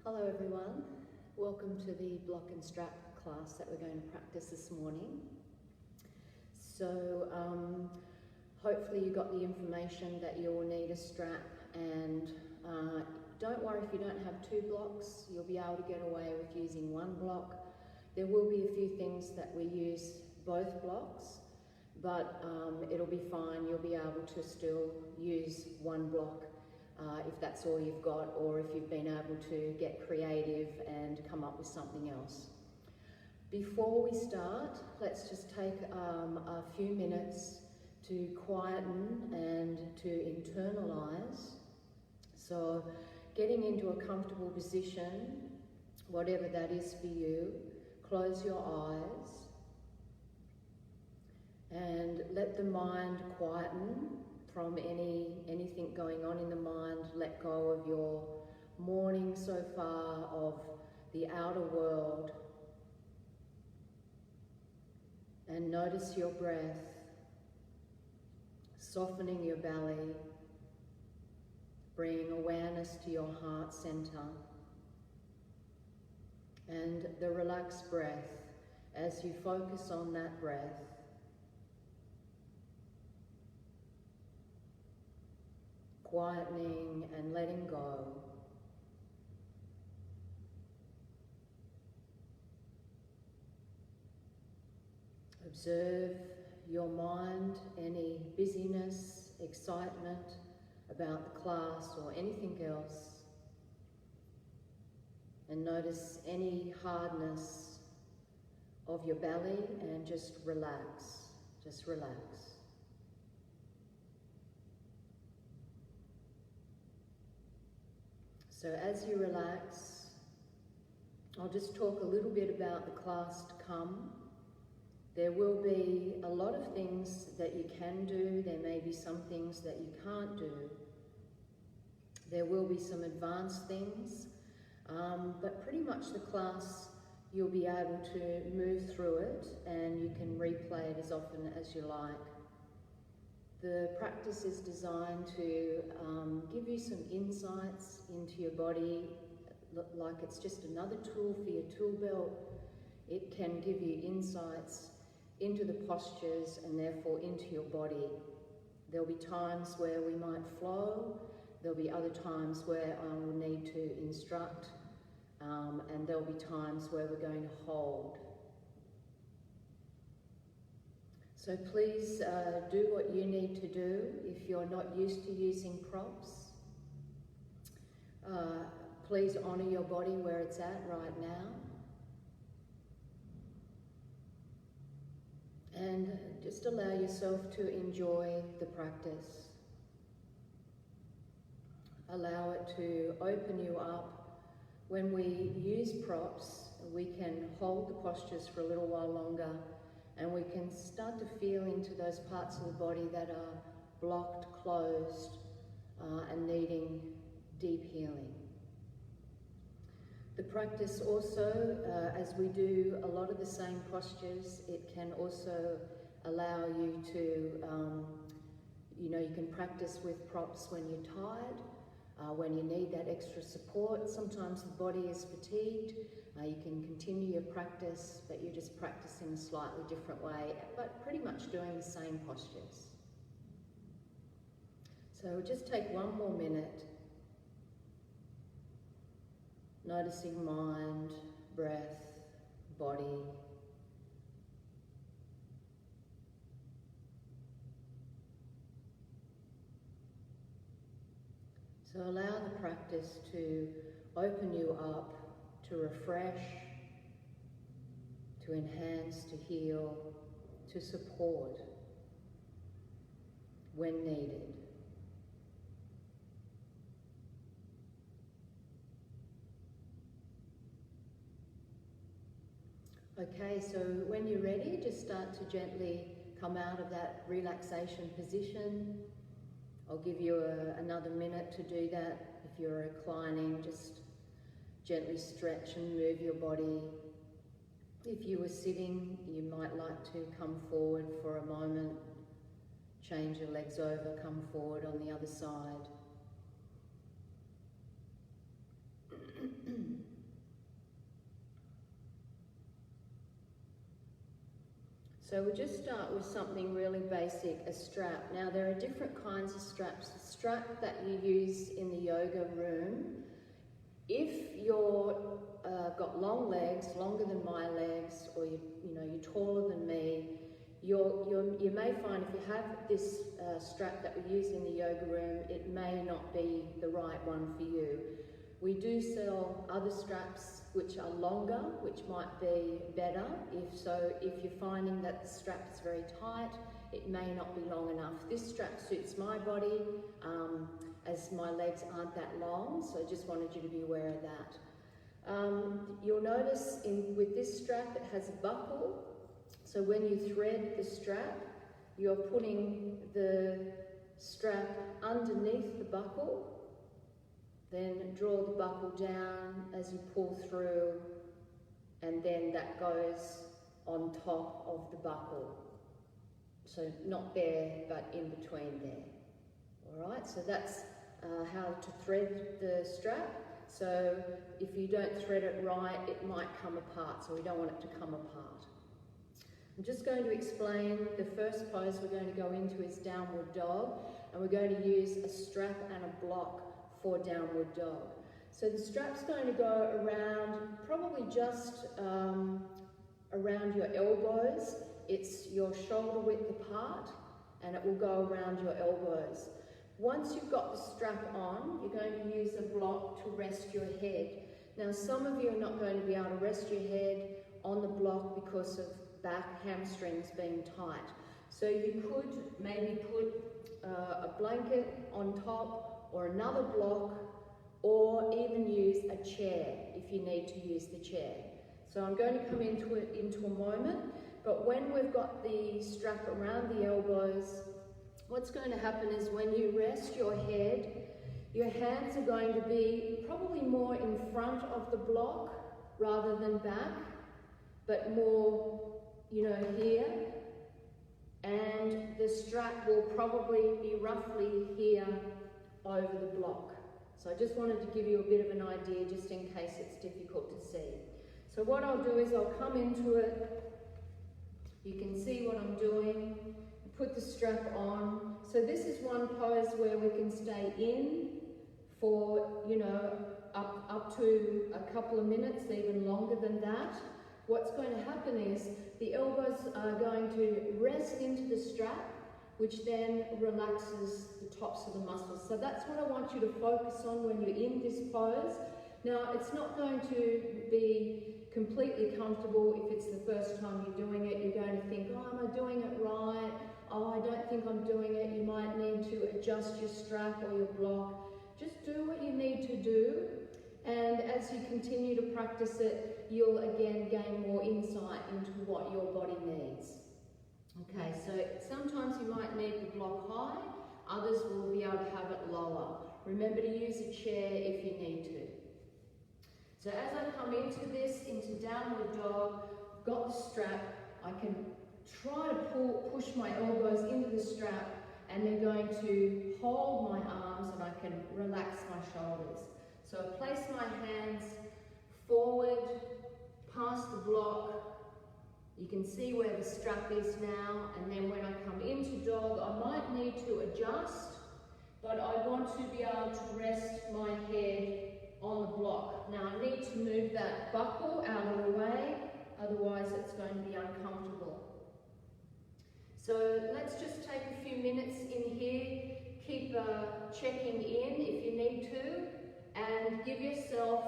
Hello everyone, welcome to the block and strap class that we're going to practice this morning. So hopefully you got the information that you'll need a strap, and don't worry if you don't have two blocks, you'll be able to get away with using one block. There will be a few things that we use both blocks, but it'll be fine, you'll be able to still use one block if that's all you've got, or if you've been able to get creative and come up with something else. Before we start, let's just take a few minutes to quieten and to internalize. So getting into a comfortable position, whatever that is for you, close your eyes and let the mind quieten from anything going on in the mind. Let go of your mourning so far of the outer world, and notice your breath, softening your belly, bringing awareness to your heart center, and the relaxed breath. As you focus on that breath, quietening and letting go. Observe your mind, any busyness, excitement about the class or anything else, and notice any hardness of your belly, and just relax, just relax. So as you relax, I'll just talk a little bit about the class to come. There will be a lot of things that you can do. There may be some things that you can't do. There will be some advanced things, but pretty much the class, you'll be able to move through it and you can replay it as often as you like. The practice is designed to give you some insights into your body, like it's just another tool for your tool belt. It can give you insights into the postures and therefore into your body. There'll be times where we might flow, there'll be other times where I will need to instruct, and there'll be times where we're going to hold. So please do what you need to do. If you're not used to using props, please honour your body where it's at right now. And just allow yourself to enjoy the practice. Allow it to open you up. When we use props, we can hold the postures for a little while longer, and we can start to feel into those parts of the body that are blocked, closed, and needing deep healing. The practice also, as we do a lot of the same postures, it can also allow you to, you can practice with props when you're tired, when you need that extra support. Sometimes the body is fatigued. You can continue your practice, but you're just practicing a slightly different way, but pretty much doing the same postures. So just take one more minute, noticing mind, breath, body. So allow the practice to open you up, to refresh, to enhance, to heal, to support when needed. Okay, so when you're ready, just start to gently come out of that relaxation position. I'll give you another minute to do that. If you're reclining, just gently stretch and move your body. If you were sitting, you might like to come forward for a moment, change your legs over, come forward on the other side. So we'll just start with something really basic, a strap. Now there are different kinds of straps. The strap that you use in the yoga room, if you're got long legs, longer than my legs, or you're taller than me, you may find if you have this strap that we use in the yoga room, it may not be the right one for you. We do sell other straps which are longer, which might be better. If you're finding that the strap is very tight, it may not be long enough. This strap suits my body, as my legs aren't that long, so I just wanted you to be aware of that. You'll notice with this strap it has a buckle, so when you thread the strap, you're putting the strap underneath the buckle, then draw the buckle down as you pull through, and then that goes on top of the buckle. So not there, but in between there. All right, so that's how to thread the strap. So if you don't thread it right, it might come apart, so we don't want it to come apart. I'm just going to explain the first pose we're going to go into is downward dog, and we're going to use a strap and a block for downward dog. So the strap's going to go around, probably just around your elbows. It's your shoulder width apart, and it will go around your elbows. Once you've got the strap on, you're going to use a block to rest your head. Now some of you are not going to be able to rest your head on the block because of back hamstrings being tight. So you could maybe put a blanket on top, or another block, or even use a chair if you need to use the chair. So I'm going to come into it into a moment, but when we've got the strap around the elbows, what's going to happen is when you rest your head, your hands are going to be probably more in front of the block rather than back, but more, here, and the strap will probably be roughly here over the block. So I just wanted to give you a bit of an idea just in case it's difficult to see. So what I'll do is I'll come into it. You can see what I'm doing. Put the strap on. So this is one pose where we can stay in for, up to a couple of minutes, even longer than that. What's going to happen is the elbows are going to rest into the strap, which then relaxes the tops of the muscles. So that's what I want you to focus on when you're in this pose. Now, it's not going to be completely comfortable if it's the first time you're doing it. You're going to think, oh, am I doing it right? Oh, I don't think I'm doing it. You might need to adjust your strap or your block. Just do what you need to do. And as you continue to practice it, you'll again gain more insight into what your body needs. Okay, so sometimes you might need the block high, others will be able to have it lower. Remember to use a chair if you need to. So as I come into downward dog, I've got the strap, I can try to push my elbows into the strap, and they're going to hold my arms and I can relax my shoulders. So I place my hands forward, past the block. You can see where the strap is now, and then when I come into dog, I might need to adjust, but I want to be able to rest my head on the block. Now I need to move that buckle out of the way, otherwise it's going to be uncomfortable. So let's just take a few minutes in here, keep checking in if you need to, and give yourself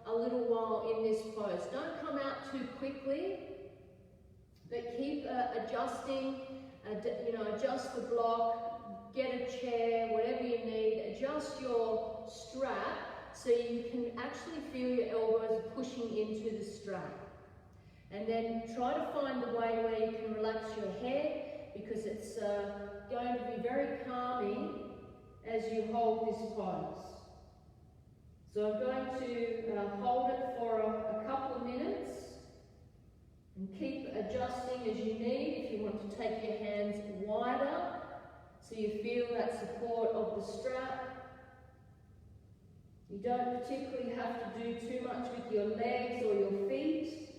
a little while in this pose. Don't come out too quickly, but keep adjusting, adjust the block, get a chair, whatever you need, adjust your strap so you can actually feel your elbows pushing into the strap. And then try to find a way where you can relax your head, because it's going to be very calming as you hold this pose. So I'm going to hold it for a couple of minutes and keep adjusting as you need. If you want to take your hands wider so you feel that support of the strap. You don't particularly have to do too much with your legs or your feet.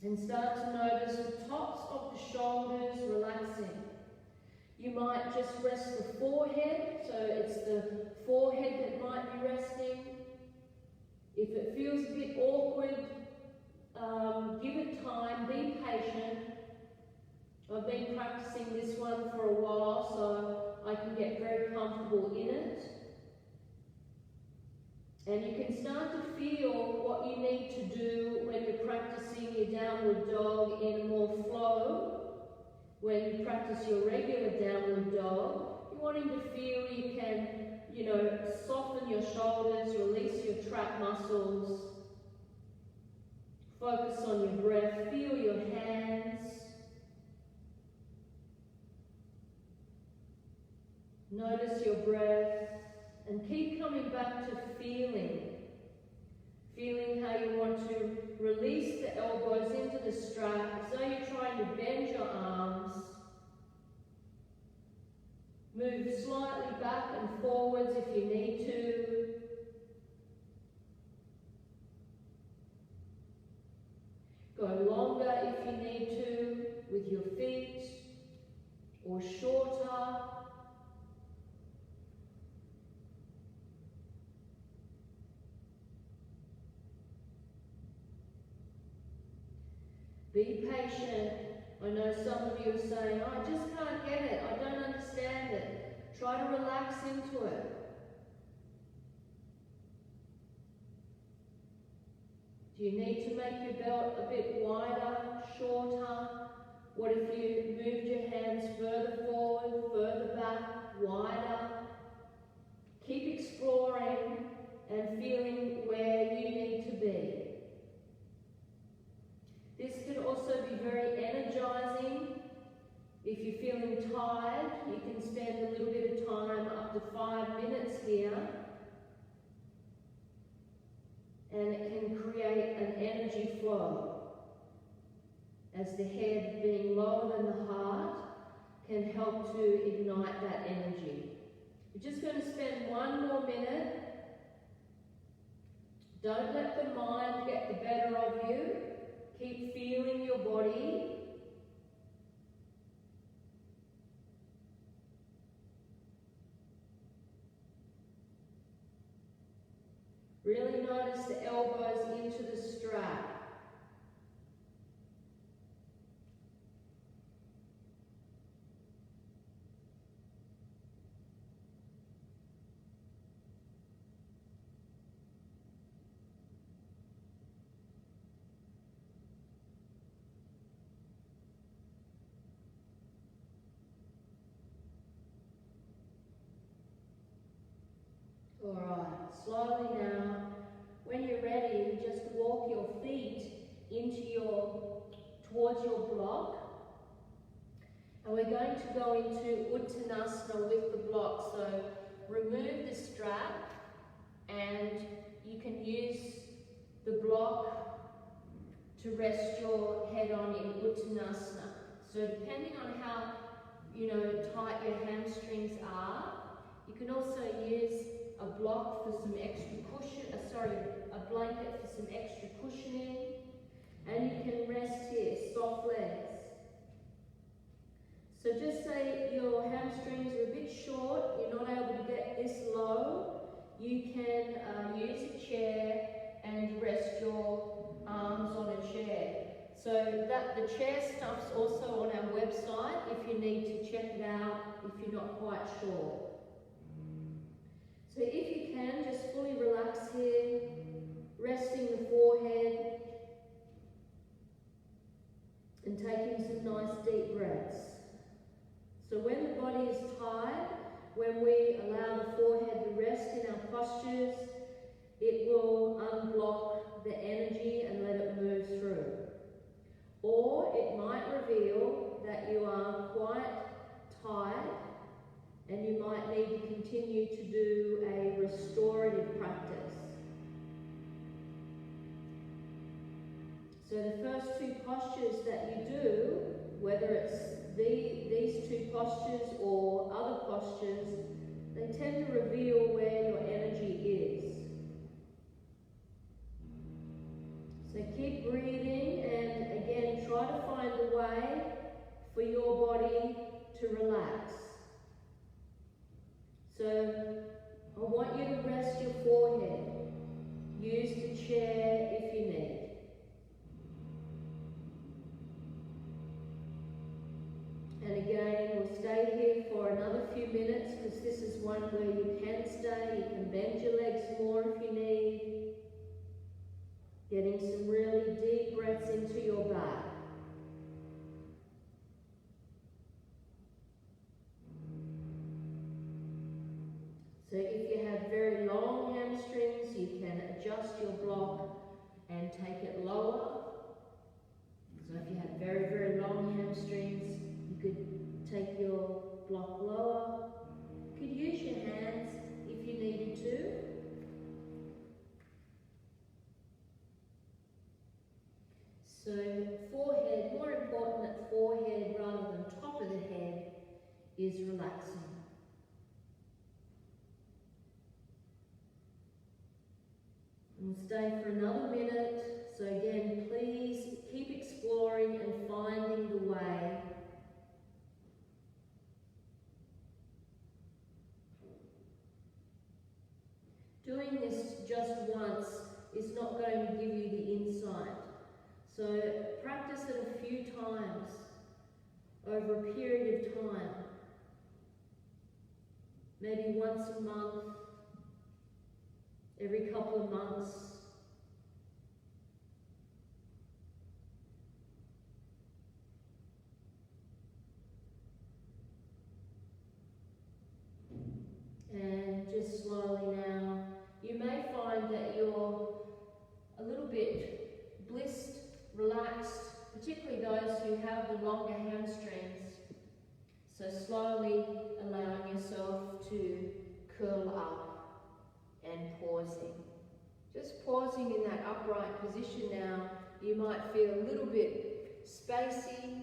And start to notice the tops of the shoulders relaxing. You might just rest the forehead, so it's the forehead that might be resting. If it feels a bit awkward, give it time, be patient. I've been practicing this one for a while, so I can get very comfortable in it. And you can start to feel what you need to do when you're practicing your downward dog in a more flow. When you practice your regular downward dog, you're wanting to feel you can, soften your shoulders, release your trap muscles. Focus on your breath, feel your hands. Notice your breath and keep coming back to feeling. Feeling how you want to release the elbows into the strap as though you're trying to bend your arms. Move slightly back and forwards if you need to. Go longer if you need to with your feet, or shorter. Be patient. I know some of you are saying, I just can't get it, I don't understand it. Try to relax into it. Do you need to make your belt a bit wider, shorter? What if you moved your hands further forward, further back, wider? Keep exploring and feeling where you need to be. This can also be very energizing. If you're feeling tired, you can spend a little bit of time, up to 5 minutes here. And it can create an energy flow. As the head being lower than the heart can help to ignite that energy. We're just going to spend 1 more minute. Don't let the mind get the better of you. Keep feeling your body. Really notice the elbows into the strap. Alright, slowly now, when you're ready, just walk your feet towards your block. And we're going to go into Uttanasana with the block. So remove the strap and you can use the block to rest your head on in Uttanasana. So depending on how tight your hamstrings are, you can also use a block for some extra cushion, a blanket for some extra cushioning, and you can rest here, soft legs. So just say your hamstrings are a bit short, you're not able to get this low, you can use a chair and rest your arms on a chair. So the chair stuff's also on our website if you need to check it out if you're not quite sure. So if you can, just fully relax here, resting the forehead and taking some nice deep breaths. So when the body is tired, when we allow the forehead to rest in our postures, it will unblock the energy and let it move through. Or it might reveal that you are quite tired and you might need to continue to do a restorative practice. So the first 2 postures that you do, whether it's these 2 postures or other postures, they tend to reveal where your energy is. So keep breathing, and again, way for your body to relax. So I want you to rest your forehead. Use the chair if you need. And again, we'll stay here for another few minutes because this is one where you can stay. You can bend your legs more if you need. Getting some really deep breaths into your back. So if you have very long hamstrings, you can adjust your block and take it lower. So if you have very, very long hamstrings, you could take your block lower. You could use your hands if you needed to. So forehead, more important that forehead rather than top of the head is relaxing. We'll stay for another minute. So again, please keep exploring and finding the way. Doing this just once is not going to give you the insight. So practice it a few times over a period of time. Maybe once a month, every couple of months. And just slowly now, you may find that you're a little bit blissed, relaxed, particularly those who have the longer hamstrings. So slowly allowing yourself to curl up and pausing. Just pausing in that upright position now. You might feel a little bit spacey.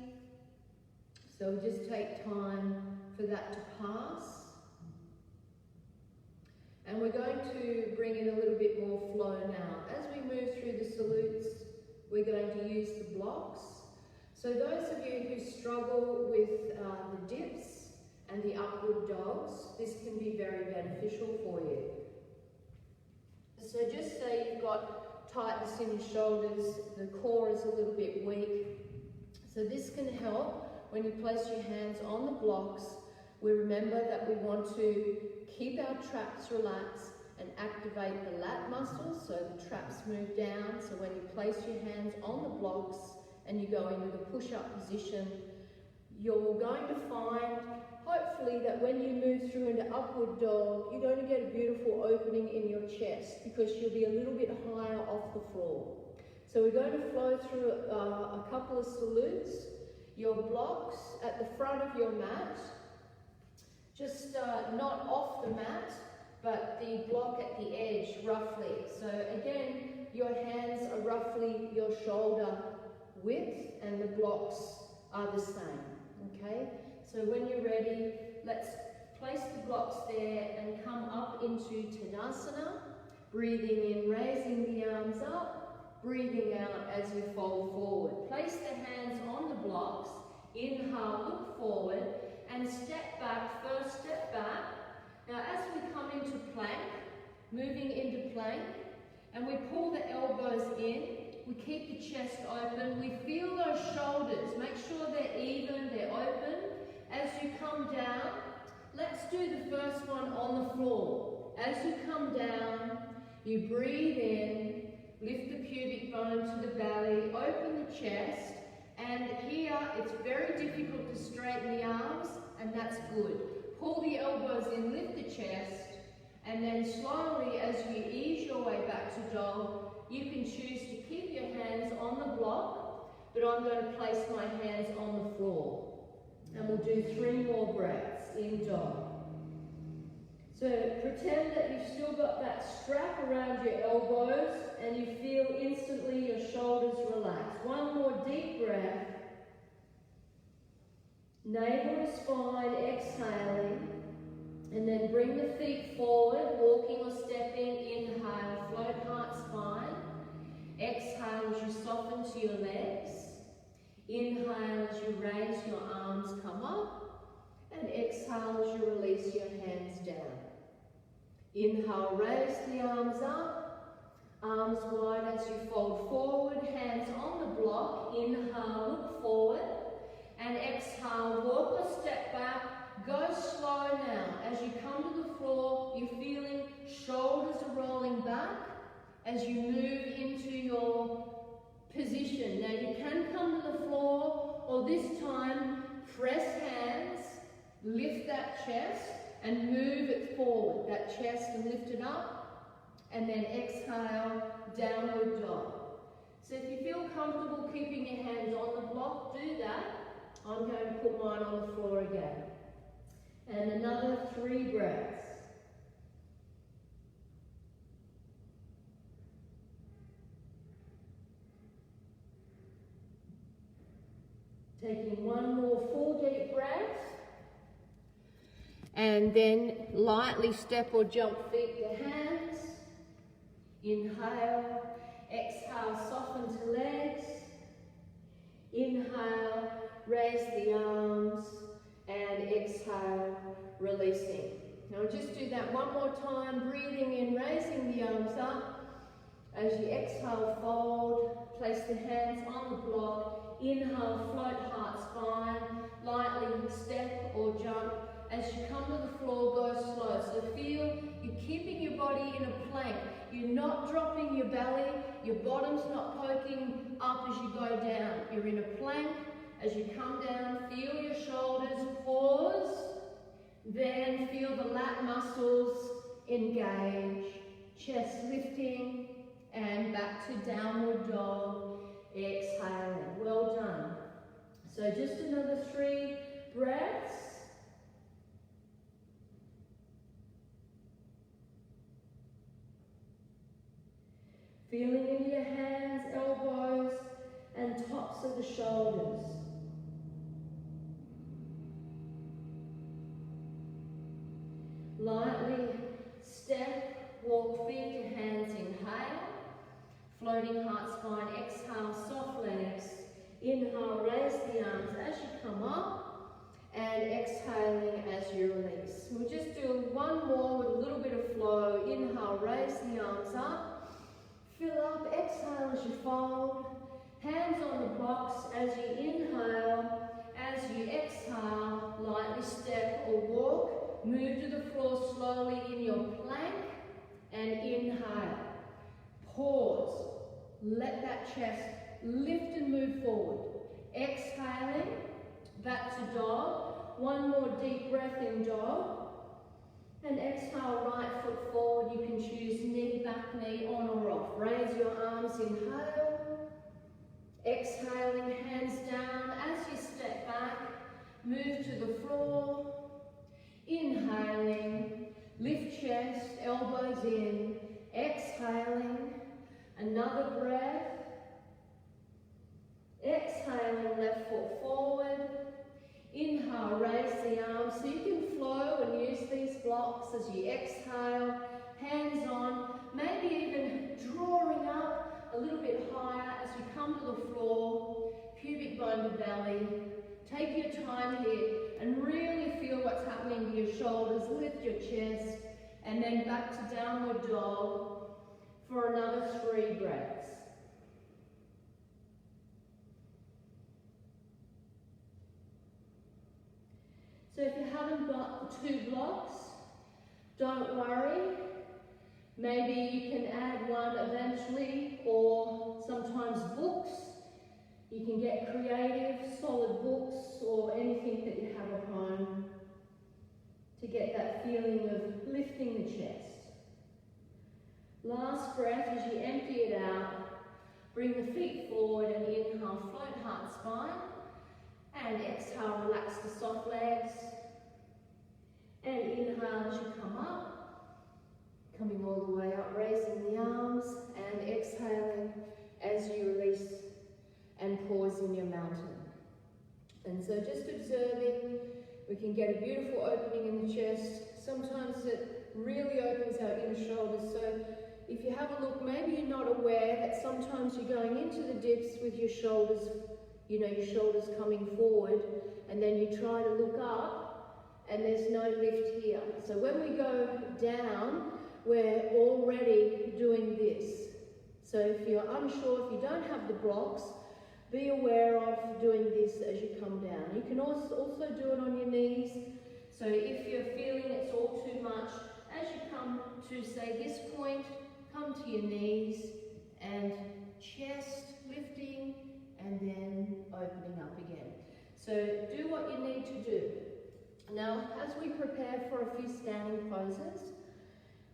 So just take time for that to pass. And we're going to bring in a little bit more flow now. As we move through the salutes, we're going to use the blocks. So those of you who struggle with the dips and the upward dogs, this can be very beneficial for you. So just say you've got tightness in your shoulders, the core is a little bit weak. So this can help when you place your hands on the blocks. We remember that we want to keep our traps relaxed and activate the lat muscles so the traps move down. So when you place your hands on the blocks and you go into the push-up position, you're going to find, hopefully, that when you move through into upward dog, you're going to get a beautiful opening in your chest because you'll be a little bit higher off the floor. So we're going to flow through a couple of salutes. Your blocks at the front of your mat, just not off the mat, but the block at the edge, roughly. So again, your hands are roughly your shoulder width and the blocks are the same, okay? So when you're ready, let's place the blocks there and come up into Tadasana, breathing in, raising the arms up, breathing out as you fold forward. Place the hands on the blocks, inhale, look forward, and step back, first step back. Now as we come into plank, moving into plank, and we pull the elbows in, we keep the chest open, we feel those shoulders, make sure they're even, they're open. As you come down, let's do the first one on the floor. As you come down, you breathe in, lift the pubic bone to the belly, open the chest, and here it's very difficult to straighten the arms, and that's good. Pull the elbows in, lift the chest, and then slowly as you ease your way back to dog, you can choose to keep your hands on the block, but I'm going to place my hands on the floor. And we'll do 3 more breaths in dog. So pretend that you've still got that strap around your elbows and you feel instantly your shoulders relax. 1 more deep breath. Navel to spine, exhaling. And then bring the feet forward, walking or stepping. Inhale, float heart, spine. Exhale as you soften to your legs. Inhale raise your arms, come up, and exhale as you release your hands down. Inhale, raise the arms up, arms wide as you fold forward, hands on the block. Inhale, look forward, and exhale, walk or step back. Go slow now. As you come to the floor, you're feeling shoulders are rolling back as you move into your position. Now you can come to the floor, or this time press hands, lift that chest and move it forward. That chest and lift it up, and then exhale, downward dog. So if you feel comfortable keeping your hands on the block, do that. I'm going to put mine on the floor again. And another 3 breaths. Taking one more full deep breath. And then lightly step or jump feet to hands. Inhale, exhale, soften to legs. Inhale, raise the arms, and exhale, releasing. Now just do that one more time, breathing in, raising the arms up. As you exhale, fold, place the hands on the block. Inhale, float heart, spine, lightly step or jump. As you come to the floor, go slow. So feel you're keeping your body in a plank. You're not dropping your belly, your bottom's not poking up as you go down. You're in a plank. As you come down, feel your shoulders, pause, then feel the lat muscles engage, chest lifting, and back to downward dog, exhaling. Well done. So just another 3 breaths. Feeling into your hands, elbows, and tops of the shoulders. Lightly step, walk feet to hands, inhale. Floating heart, spine, exhale, soft legs. Inhale, raise the arms as you come up, and exhaling as you release. We'll just do one more with a little bit of flow. Inhale, raise the arms up, fill up, exhale as you fold. Hands on the blocks as you inhale. As you exhale, lightly step or walk. Move to the floor slowly in your plank and inhale. Pause. Let that chest lift and move forward. Exhaling, back to dog. One more deep breath in dog. And exhale, right foot forward. You can choose knee, back knee, on or off. Raise your arms, inhale. Exhaling, hands down. As you step back, move to the floor. Inhaling, lift chest, elbows in. Exhaling, another breath. Exhaling, left foot forward. Inhale, raise the arms so you can flow and use these blocks as you exhale. Hands on, maybe even drawing up a little bit higher as you come to the floor. Pubic bone to belly. Take your time here and really feel what's happening to your shoulders. Lift your chest and then back to downward dog for another 3 breaths. So if you haven't got the 2 blocks, don't worry. Maybe you can add one eventually, or sometimes books. You can get creative, solid books or anything that you have at home to get that feeling of lifting the chest. Last breath as you empty it out, bring the feet forward and inhale, float heart, spine. And exhale, relax the soft legs. And inhale as you come up, coming all the way up, raising the arms, and exhaling as you release and pause in your mountain. And so just observing, we can get a beautiful opening in the chest. Sometimes it really opens our inner shoulders. So if you have a look, maybe you're not aware that sometimes you're going into the dips with your shoulders you know, your shoulders coming forward, and then you try to look up and there's no lift here. So when we go down, we're already doing this. So if you're unsure, if you don't have the blocks, be aware of doing this as you come down. You can also do it on your knees. So if you're feeling it's all too much, as you come to, say, this point, come to your knees and chest lifting and then opening up again. So do what you need to do. Now, as we prepare for a few standing poses,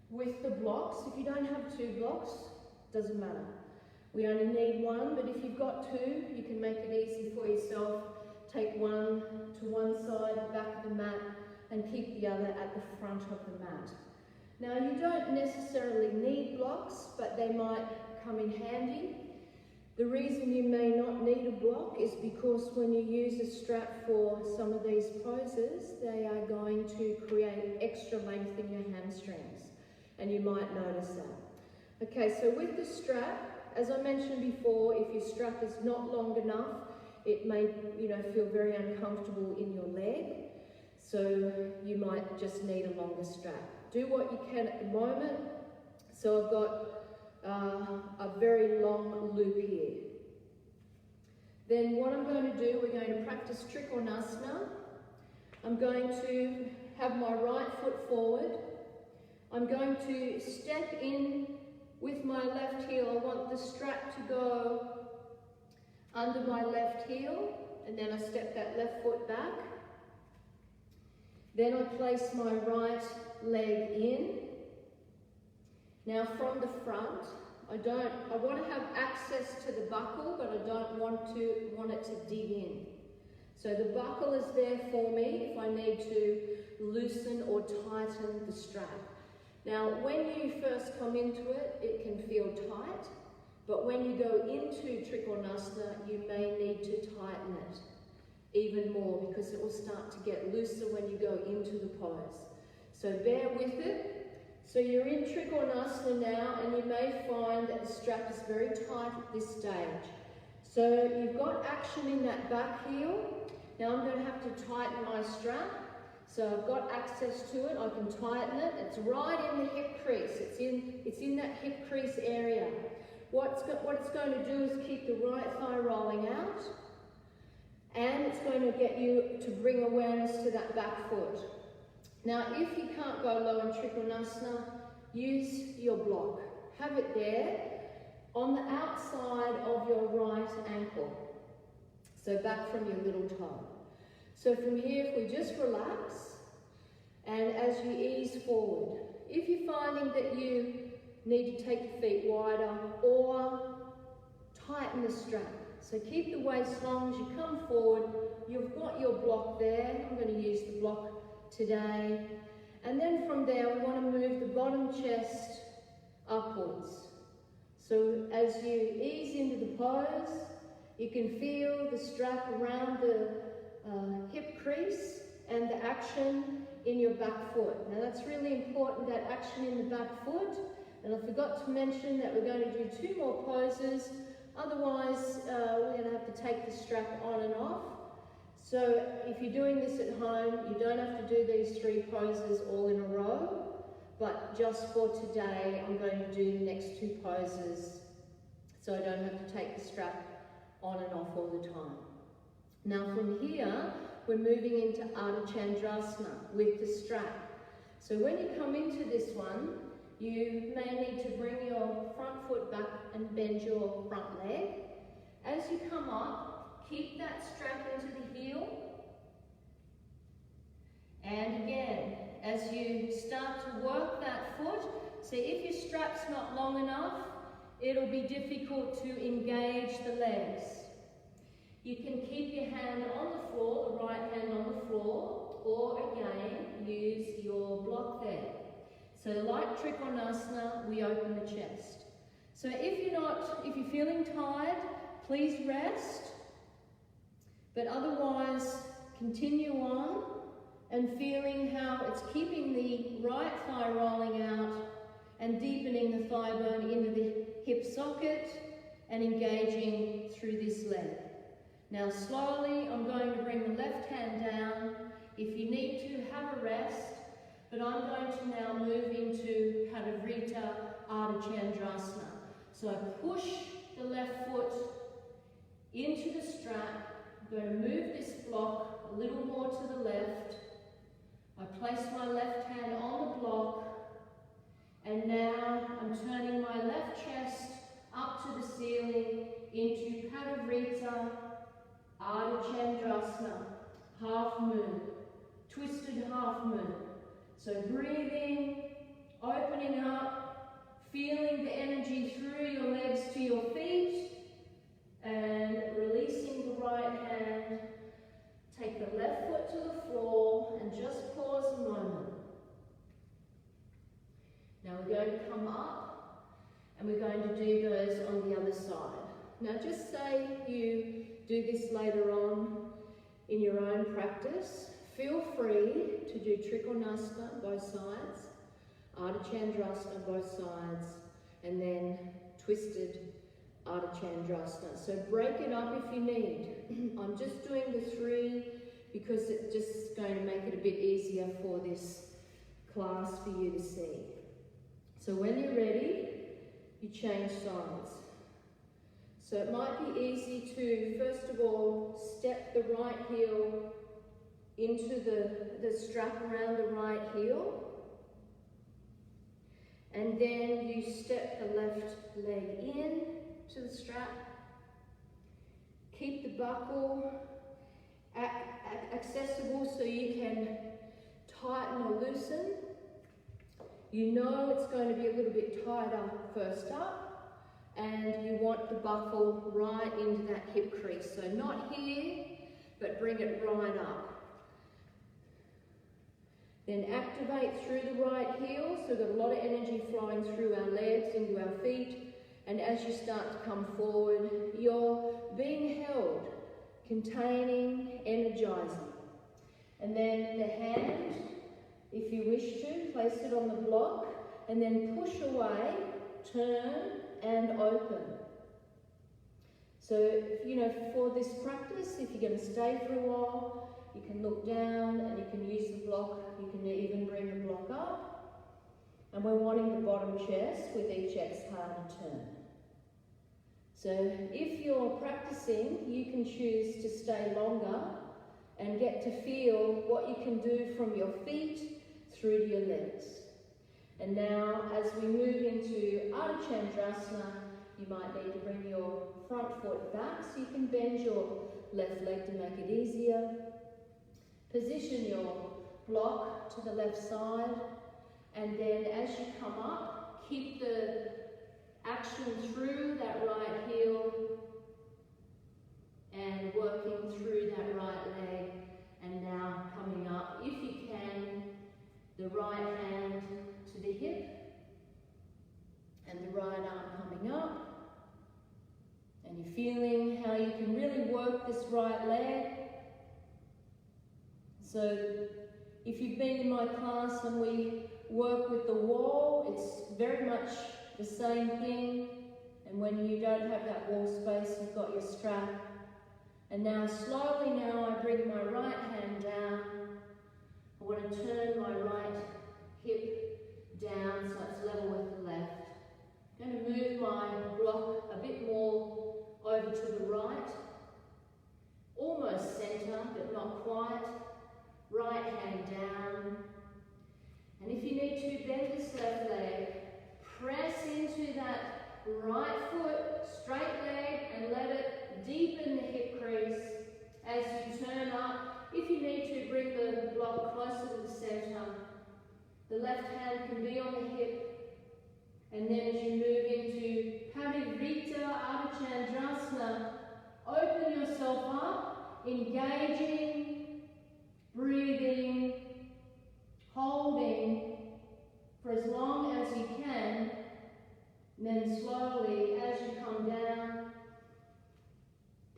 with the blocks, if you don't have 2 blocks, doesn't matter. We only need 1, but if you've got 2, you can make it easy for yourself. Take one to one side, the back of the mat, and keep the other at the front of the mat. Now, you don't necessarily need blocks, but they might come in handy. The reason you may not need a block is because when you use a strap for some of these poses, they are going to create extra length in your hamstrings, and you might notice that. Okay, so with the strap, as I mentioned before, if your strap is not long enough, it may, feel very uncomfortable in your leg. So you might just need a longer strap. Do what you can at the moment. So I've got a very long loop here. Then what I'm going to do, we're going to practice Trikonasana. I'm going to have my right foot forward. I'm going to step in with my left heel. I want the strap to go under my left heel, and then I step that left foot back. Then I place my right leg in. Now from the front, I want to have access to the buckle, but I don't want it to dig in. So the buckle is there for me if I need to loosen or tighten the strap. Now, when you first come into it, it can feel tight, but when you go into Trikonasana, you may need to tighten it even more because it will start to get looser when you go into the pose. So bear with it. So you're in Trikonasana now, and you may find that the strap is very tight at this stage. So you've got action in that back heel. Now I'm going to have to tighten my strap. So I've got access to it, I can tighten it. It's right in the hip crease. It's in that hip crease area. What it's going to do is keep the right thigh rolling out, and it's going to get you to bring awareness to that back foot. Now, if you can't go low in Trikonasana, use your block. Have it there on the outside of your right ankle. So back from your little toe. So from here, if we just relax, and as you ease forward, if you're finding that you need to take your feet wider or tighten the strap. So keep the waist long as you come forward. You've got your block there. I'm going to use the block today. And then from there, we want to move the bottom chest upwards. So as you ease into the pose, you can feel the strap around the hip crease and the action in your back foot. Now that's really important, that action in the back foot. And I forgot to mention that we're going to do 2 more poses. Otherwise, we're going to have to take the strap on and off. So if you're doing this at home, you don't have to do these 3 poses all in a row. But just for today, I'm going to do the next 2 poses so I don't have to take the strap on and off all the time. Now from here, we're moving into Ardha Chandrasana with the strap. So when you come into this one, you may need to bring your front foot back and bend your front leg. As you come up, keep that strap into the heel. And again, as you start to work that foot, see if your strap's not long enough, it'll be difficult to engage the legs. You can keep your hand on the floor, the right hand on the floor, or again, use your block there. So like Trikonasana, we open the chest. So if you're feeling tired, please rest. But otherwise, continue on and feeling how it's keeping the right thigh rolling out and deepening the thigh bone into the hip socket and engaging through this leg. Now slowly I'm going to bring the left hand down. If you need to, have a rest, but I'm going to now move into Katherine Ardha Chandrasana. So I push the left foot into the strap. I'm going to move this block a little more to the left. I place my left hand on the block, and now I'm turning my left chest up to the ceiling into Katherine Ardha Chandrasana, half moon, twisted half moon. So breathing, opening up, feeling the energy through your legs to your feet, and releasing the right hand. Take the left foot to the floor and just pause a moment. Now we're going to come up and we're going to do those on the other side. Now just say you do this later on in your own practice. Feel free to do Trikonasana both sides, Ardha Chandrasana both sides, and then twisted Ardha Chandrasana. So break it up if you need. I'm just doing the 3 because it's just going to make it a bit easier for this class for you to see. So when you're ready, you change sides. So it might be easy to, first of all, step the right heel into the strap around the right heel. And then you step the left leg in to the strap. Keep the buckle accessible so you can tighten or loosen. You know it's going to be a little bit tighter first up, and you want the buckle right into that hip crease. So not here, but bring it right up. Then activate through the right heel, so we've got a lot of energy flowing through our legs into our feet. And as you start to come forward, you're being held, containing, energizing. And then the hand, if you wish to, place it on the block and then push away, turn and open. So, you know, for this practice, if you're going to stay for a while, you can look down and you can use the block. You can even bring the block up. And we're wanting the bottom chest with each exhale to turn. So if you're practicing, you can choose to stay longer and get to feel what you can do from your feet through to your legs. And now, as we move into Ardha Chandrasana, you might need to bring your front foot back so you can bend your left leg to make it easier. Position your block to the left side, and then as you come up, keep the action through that right heel and working through that right leg, and now coming up, if you can, the right hand to the hip and the right arm coming up, and you're feeling how you can really work this right leg. So if you've been in my class and we work with the wall, it's very much the same thing. And when you don't have that wall space, you've got your strap. And now slowly I bring my right hand down. I want to turn my right hip down so it's level with the left. I'm going to move my block a bit more over to the right. Almost center, but not quite. Right hand down. And if you need to, bend this left leg. Press into that right foot, straight leg, and let it deepen the hip crease as you turn up. If you need to, bring the block closer to the center. The left hand can be on the hip. And then as you move into Katherine Ardha Chandrasana, open yourself up, engaging, breathing, holding for as long as you can, and then slowly as you come down,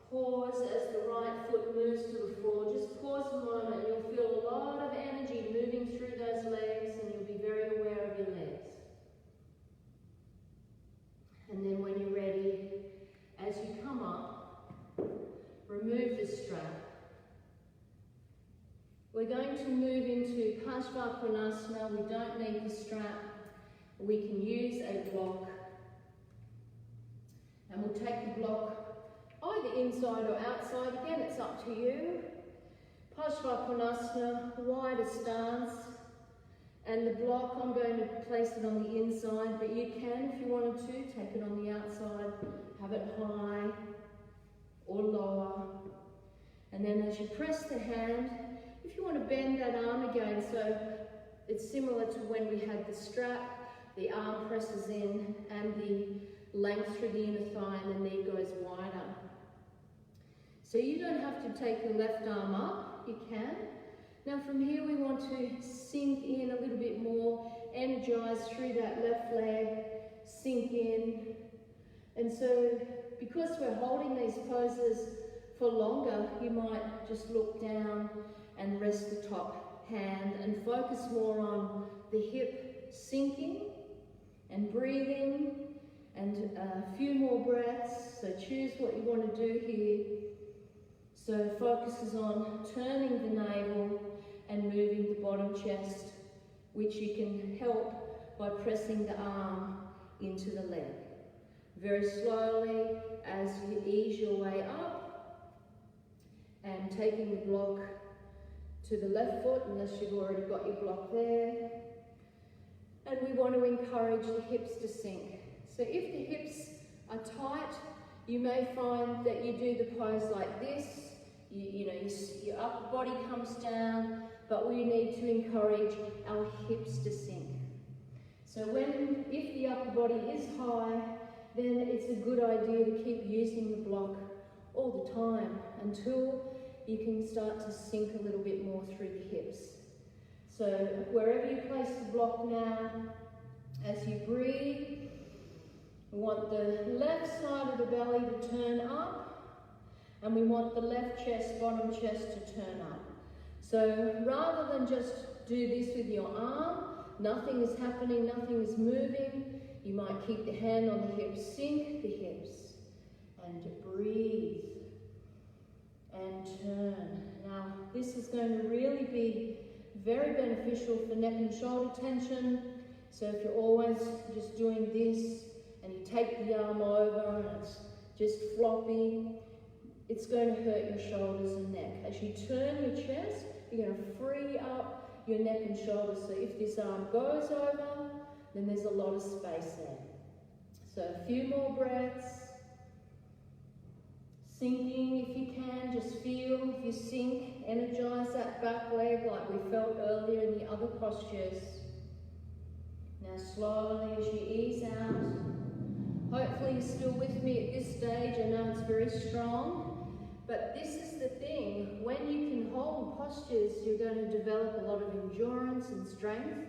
pause as the right foot moves to the floor. Just pause a moment, you'll feel a lot of energy moving through those legs, and you'll be very aware of your legs. And then when you're ready, as you come up, remove Parsvakonasana, we don't need the strap. We can use a block. And we'll take the block either inside or outside. Again, it's up to you. Parsvakonasana, wider stance. And the block, I'm going to place it on the inside, but you can, if you wanted to, take it on the outside, have it high or lower. And then as you press the hand, if you want to bend that arm again, so it's similar to when we had the strap, the arm presses in and the length through the inner thigh and the knee goes wider. So you don't have to take your left arm up, you can. Now from here we want to sink in a little bit more, energize through that left leg, sink in. And so because we're holding these poses for longer, you might just look down and rest the top hand and focus more on the hip sinking and breathing, and a few more breaths. So choose what you want to do here. So focus is on turning the navel and moving the bottom chest, which you can help by pressing the arm into the leg. Very slowly as you ease your way up and taking the block to the left foot, unless you've already got your block there. And we want to encourage the hips to sink. So if the hips are tight, you may find that you do the pose like this. Your upper body comes down, but we need to encourage our hips to sink. So if the upper body is high, then it's a good idea to keep using the block all the time until you can start to sink a little bit more through the hips. So wherever you place the block now, as you breathe, we want the left side of the belly to turn up, and we want the left chest, bottom chest to turn up. So rather than just do this with your arm, nothing is happening, nothing is moving, you might keep the hand on the hips, sink the hips, and breathe, and turn. Now, this is going to really be very beneficial for neck and shoulder tension. So if you're always just doing this, and you take the arm over and it's just floppy, it's going to hurt your shoulders and neck. As you turn your chest, you're going to free up your neck and shoulders. So if this arm goes over, then there's a lot of space there. So a few more breaths. Sinking if you can, just feel if you sink, energize that back leg like we felt earlier in the other postures. Now slowly as you ease out, hopefully you're still with me at this stage. I know it's very strong, but this is the thing. When you can hold postures, you're going to develop a lot of endurance and strength,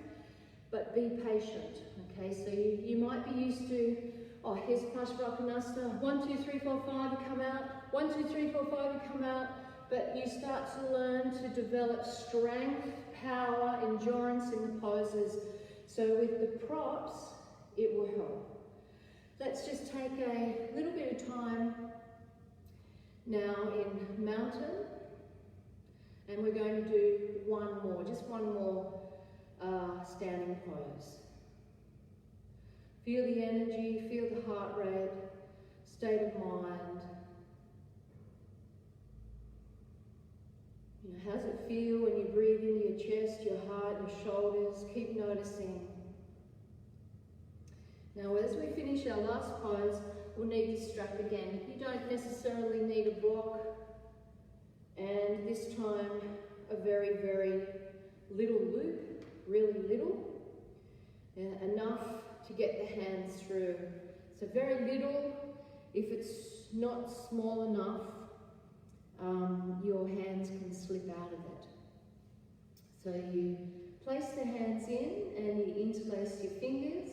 but be patient, okay? So you might be used to, oh, here's Parsvakonasana, 1, 2, 3, 4, 5, you come out, 1, 2, 3, 4, 5, you come out, but you start to learn to develop strength, power, endurance in the poses. So with the props, it will help. Let's just take a little bit of time now in mountain, and we're going to do just one more standing pose. Feel the energy, feel the heart rate, state of mind. How does it feel when you breathe into your chest, your heart, your shoulders? Keep noticing. Now, as we finish our last pose, we'll need the strap again. You don't necessarily need a block, and this time a very, very little loop, really little, enough to get the hands through. So very little. If it's not small enough, your hands can slip out of it. So you place the hands in and you interlace your fingers,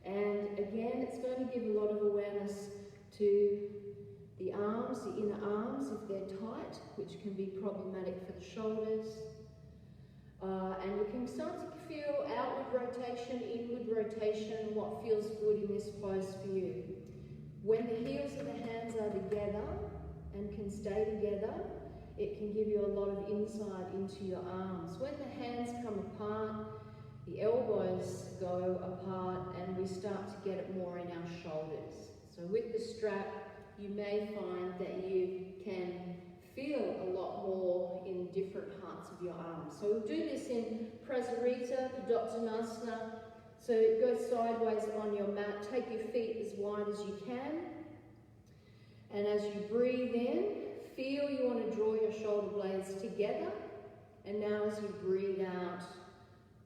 and again it's going to give a lot of awareness to the arms, the inner arms if they're tight, which can be problematic for the shoulders. And you can start to feel outward rotation, inward rotation, what feels good in this pose for you. When the heels of the hands are together and can stay together, it can give you a lot of insight into your arms. When the hands come apart, the elbows go apart and we start to get it more in our shoulders. So with the strap, you may find that you can feel a lot more in different parts of your arms. So we'll do this in Prasarita, Padottanasana. So go sideways on your mat, take your feet as wide as you can. And as you breathe in, feel you want to draw your shoulder blades together. And now as you breathe out,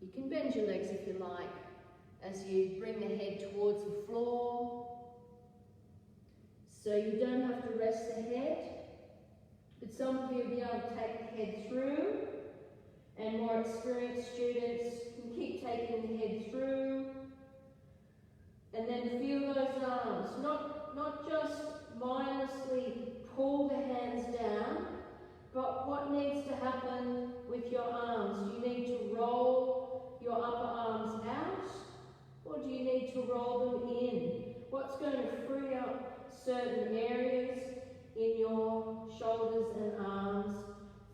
you can bend your legs if you like, as you bring the head towards the floor. So you don't have to rest the head, but some of you will be able to take the head through, and more experienced students can keep taking the head through. And then feel those arms, not just mindlessly pull the hands down, but what needs to happen with your arms? Do you need to roll your upper arms out, or do you need to roll them in? What's going to free up certain areas in your shoulders and arms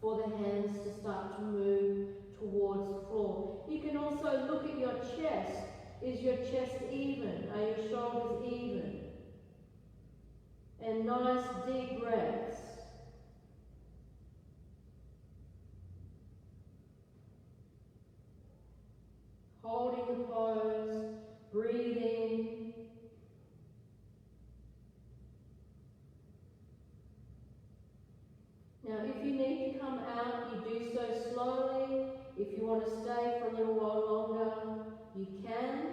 for the hands to start to move towards the floor? You can also look at your chest. Is your chest even? Are your shoulders even? And nice deep breaths. Holding the pose, breathing. Now, if you need to come out, you do so slowly. If you want to stay for a little while longer, you can.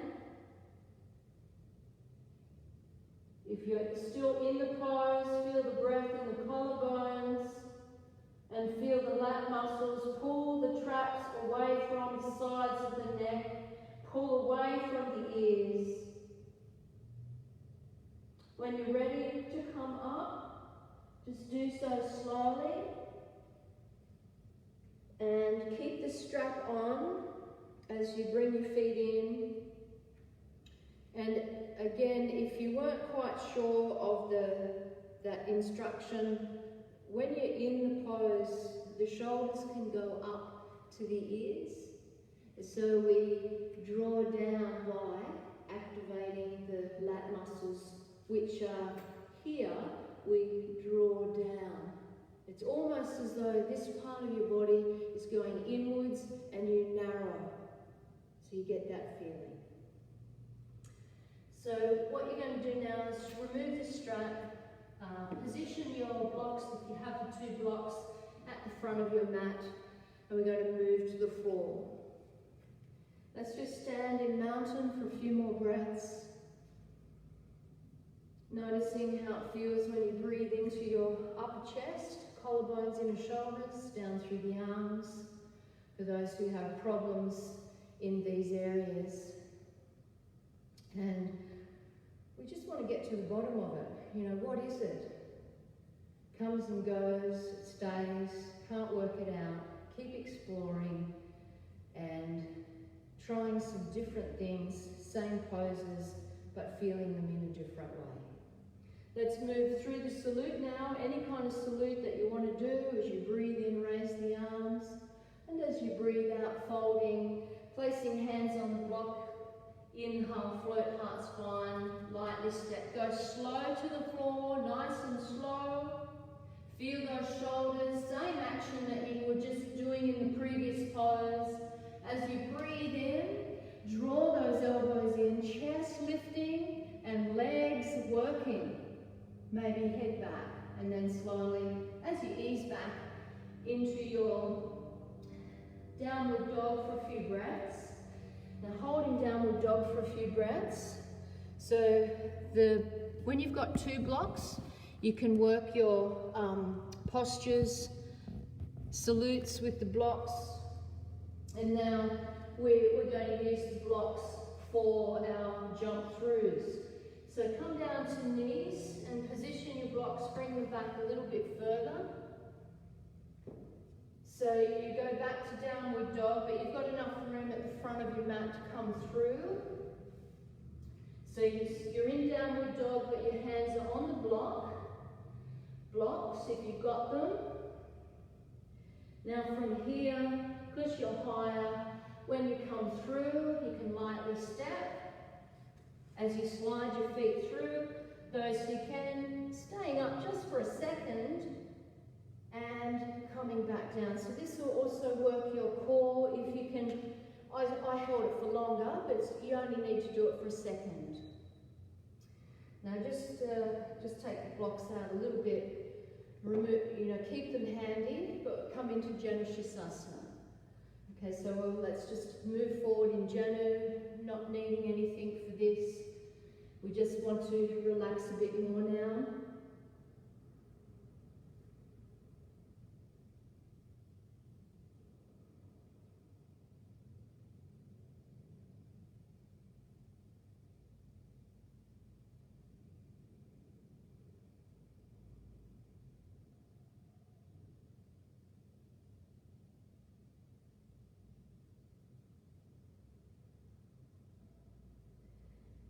If you're still in the pose, feel the breath in the collarbones and feel the lat muscles pull the traps away from the sides of the neck, pull away from the ears. When you're ready to come up, just do so slowly and keep the strap on as you bring your feet in. And again, if you weren't quite sure of that instruction, when you're in the pose, the shoulders can go up to the ears. So we draw down by activating the lat muscles, which are here, we draw down. It's almost as though this part of your body is going inwards and you narrow. So you get that feeling. So what you're going to do now is remove the strap, position your blocks, if you have the two blocks, at the front of your mat, and we're going to move to the floor. Let's just stand in mountain for a few more breaths. Noticing how it feels when you breathe into your upper chest, collarbones, inner shoulders, down through the arms, for those who have problems in these areas. And we just want to get to the bottom of it. You know, what is it? Comes and goes, it stays, can't work it out. Keep exploring and trying some different things, same poses, but feeling them in a different way. Let's move through the salute now. Any kind of salute that you want to do. As you breathe in, raise the arms. And as you breathe out, folding, placing hands on the block. Inhale, float heart spine, lightly step. Go slow to the floor, nice and slow. Feel those shoulders, same action that you were just doing in the previous pose. As you breathe in, draw those elbows in, chest lifting and legs working. Maybe head back, and then slowly, as you ease back into your downward dog for a few breaths. Now holding downward dog for a few breaths. So when you've got two blocks, you can work your postures, salutes with the blocks. And now we're going to use the blocks for our jump throughs. So come down to knees and position your blocks, bring them back a little bit further. So you go back to downward dog, but you've got enough room at the front of your mat to come through. So you're in downward dog, but your hands are on the blocks if you've got them. Now from here, because you're higher, when you come through, you can lightly step as you slide your feet through. Those who can, staying up just for a second and coming back down. So this will also work your core if you can. I held it for longer, but you only need to do it for a second. Now just take the blocks out a little bit, remove, keep them handy, but come into Janushisasana. Okay, so let's just move forward in Janu, not needing anything for this. We just want to relax a bit more now.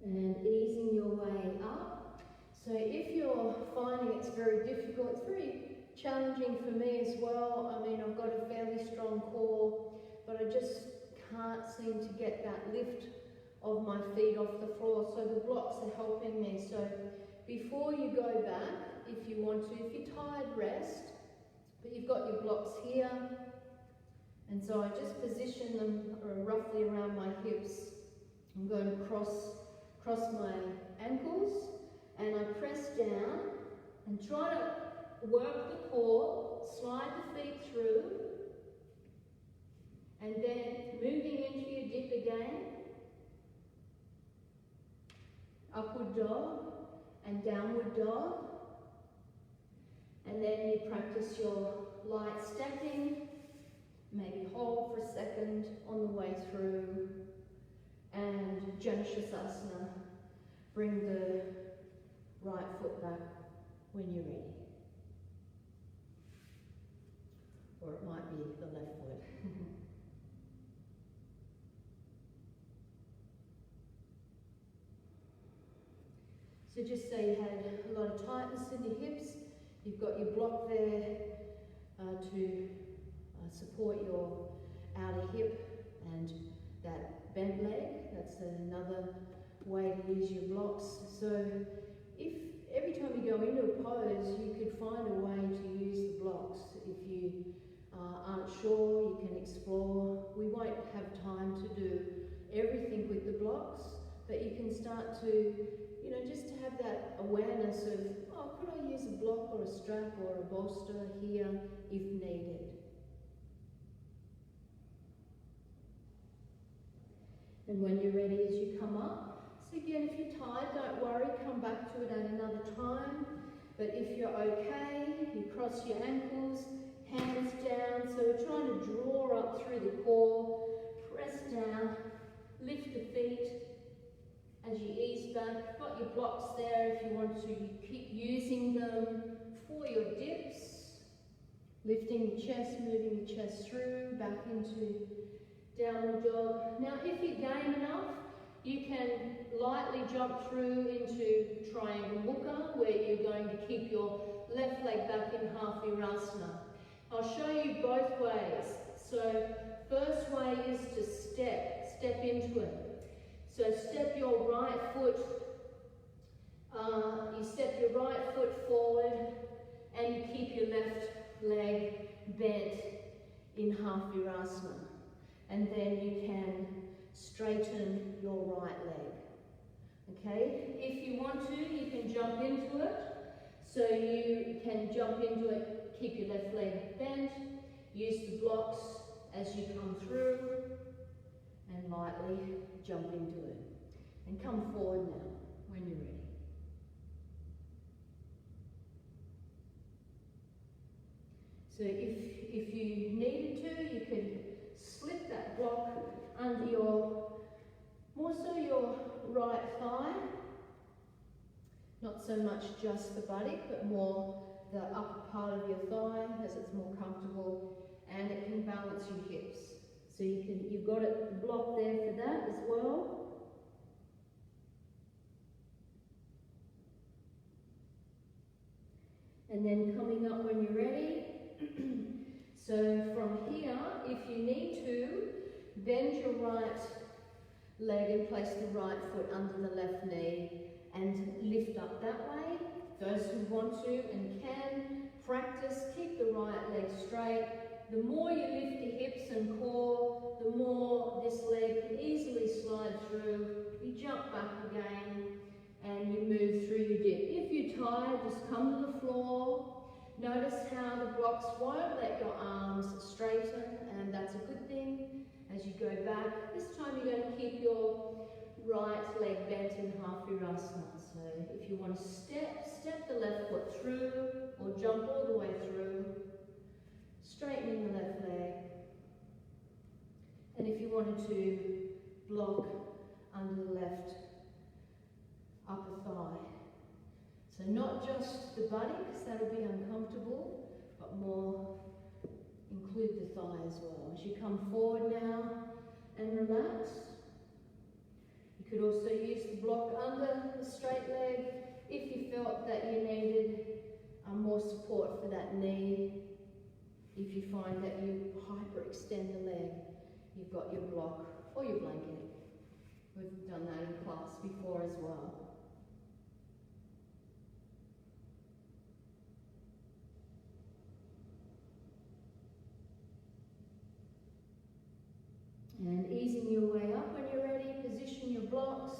And easing your way up. So if you're finding it's very difficult, it's very challenging for me as well. I mean, I've got a fairly strong core, but I just can't seem to get that lift of my feet off the floor. So the blocks are helping me. So before you go back, if you want to, if you're tired, rest. But you've got your blocks here. And so I just position them roughly around my hips. I'm going to cross my ankles, and I press down and try to work the core, slide the feet through, and then moving into your dip again, upward dog and downward dog, and then you practice your light stepping, maybe hold for a second on the way through, and Janushisasana. Bring the right foot back when you're ready. Or it might be the left foot. So just say you had a lot of tightness in your hips, you've got your block there to support your outer hip and that bent leg. That's another way to use your blocks. So if every time you go into a pose, you could find a way to use the blocks. If you aren't sure, you can explore. We won't have time to do everything with the blocks, but you can start to, just to have that awareness of, oh, could I use a block or a strap or a bolster here if needed? And when you're ready, as you come up, so again, if you're tired, don't worry, come back to it at another time. But if you're okay, you cross your ankles, hands down. So we're trying to draw up through the core, press down, lift the feet as you ease back. You've got your blocks there if you want to. You keep using them for your dips. Lifting the chest, moving the chest through, back into downward dog. Now if you gain enough, you can lightly jump through into triangle mukha, where you're going to keep your left leg back in half virasana. I'll show you both ways. So first way is to step into it. So step your right foot, you step your right foot forward and you keep your left leg bent in half virasana. And then you can straighten your right leg. Okay? If you want to, you can jump into it. So you can jump into it, keep your left leg bent, use the blocks as you come through, and lightly jump into it. And come forward now, when you're ready. So if you needed to, you could slip that block under more so your right thigh, not so much just the buttock, but more the upper part of your thigh as it's more comfortable, and it can balance your hips. So you've got it blocked there for that as well. And then coming up when you're ready. So from here, if you need to, bend your right leg and place the right foot under the left knee and lift up that way. Those who want to and can, practice, keep the right leg straight. The more you lift the hips and core, the more this leg can easily slide through. You jump back again and you move through your dip. If you're tired, just come to the floor. Notice how the blocks won't let your arms straighten, and that's a good thing. As you go back, this time you're going to keep your right leg bent in half virasana. So if you want to step the left foot through or jump all the way through, straightening the left leg. And if you wanted to block under the left upper thigh. So not just the buttocks, that'll be uncomfortable, but more include the thigh as well. As you come forward now and relax. You could also use the block under the straight leg if you felt that you needed more support for that knee. If you find that you hyperextend the leg, you've got your block or your blanket. We've done that in class before as well. And easing your way up when you're ready, position your blocks.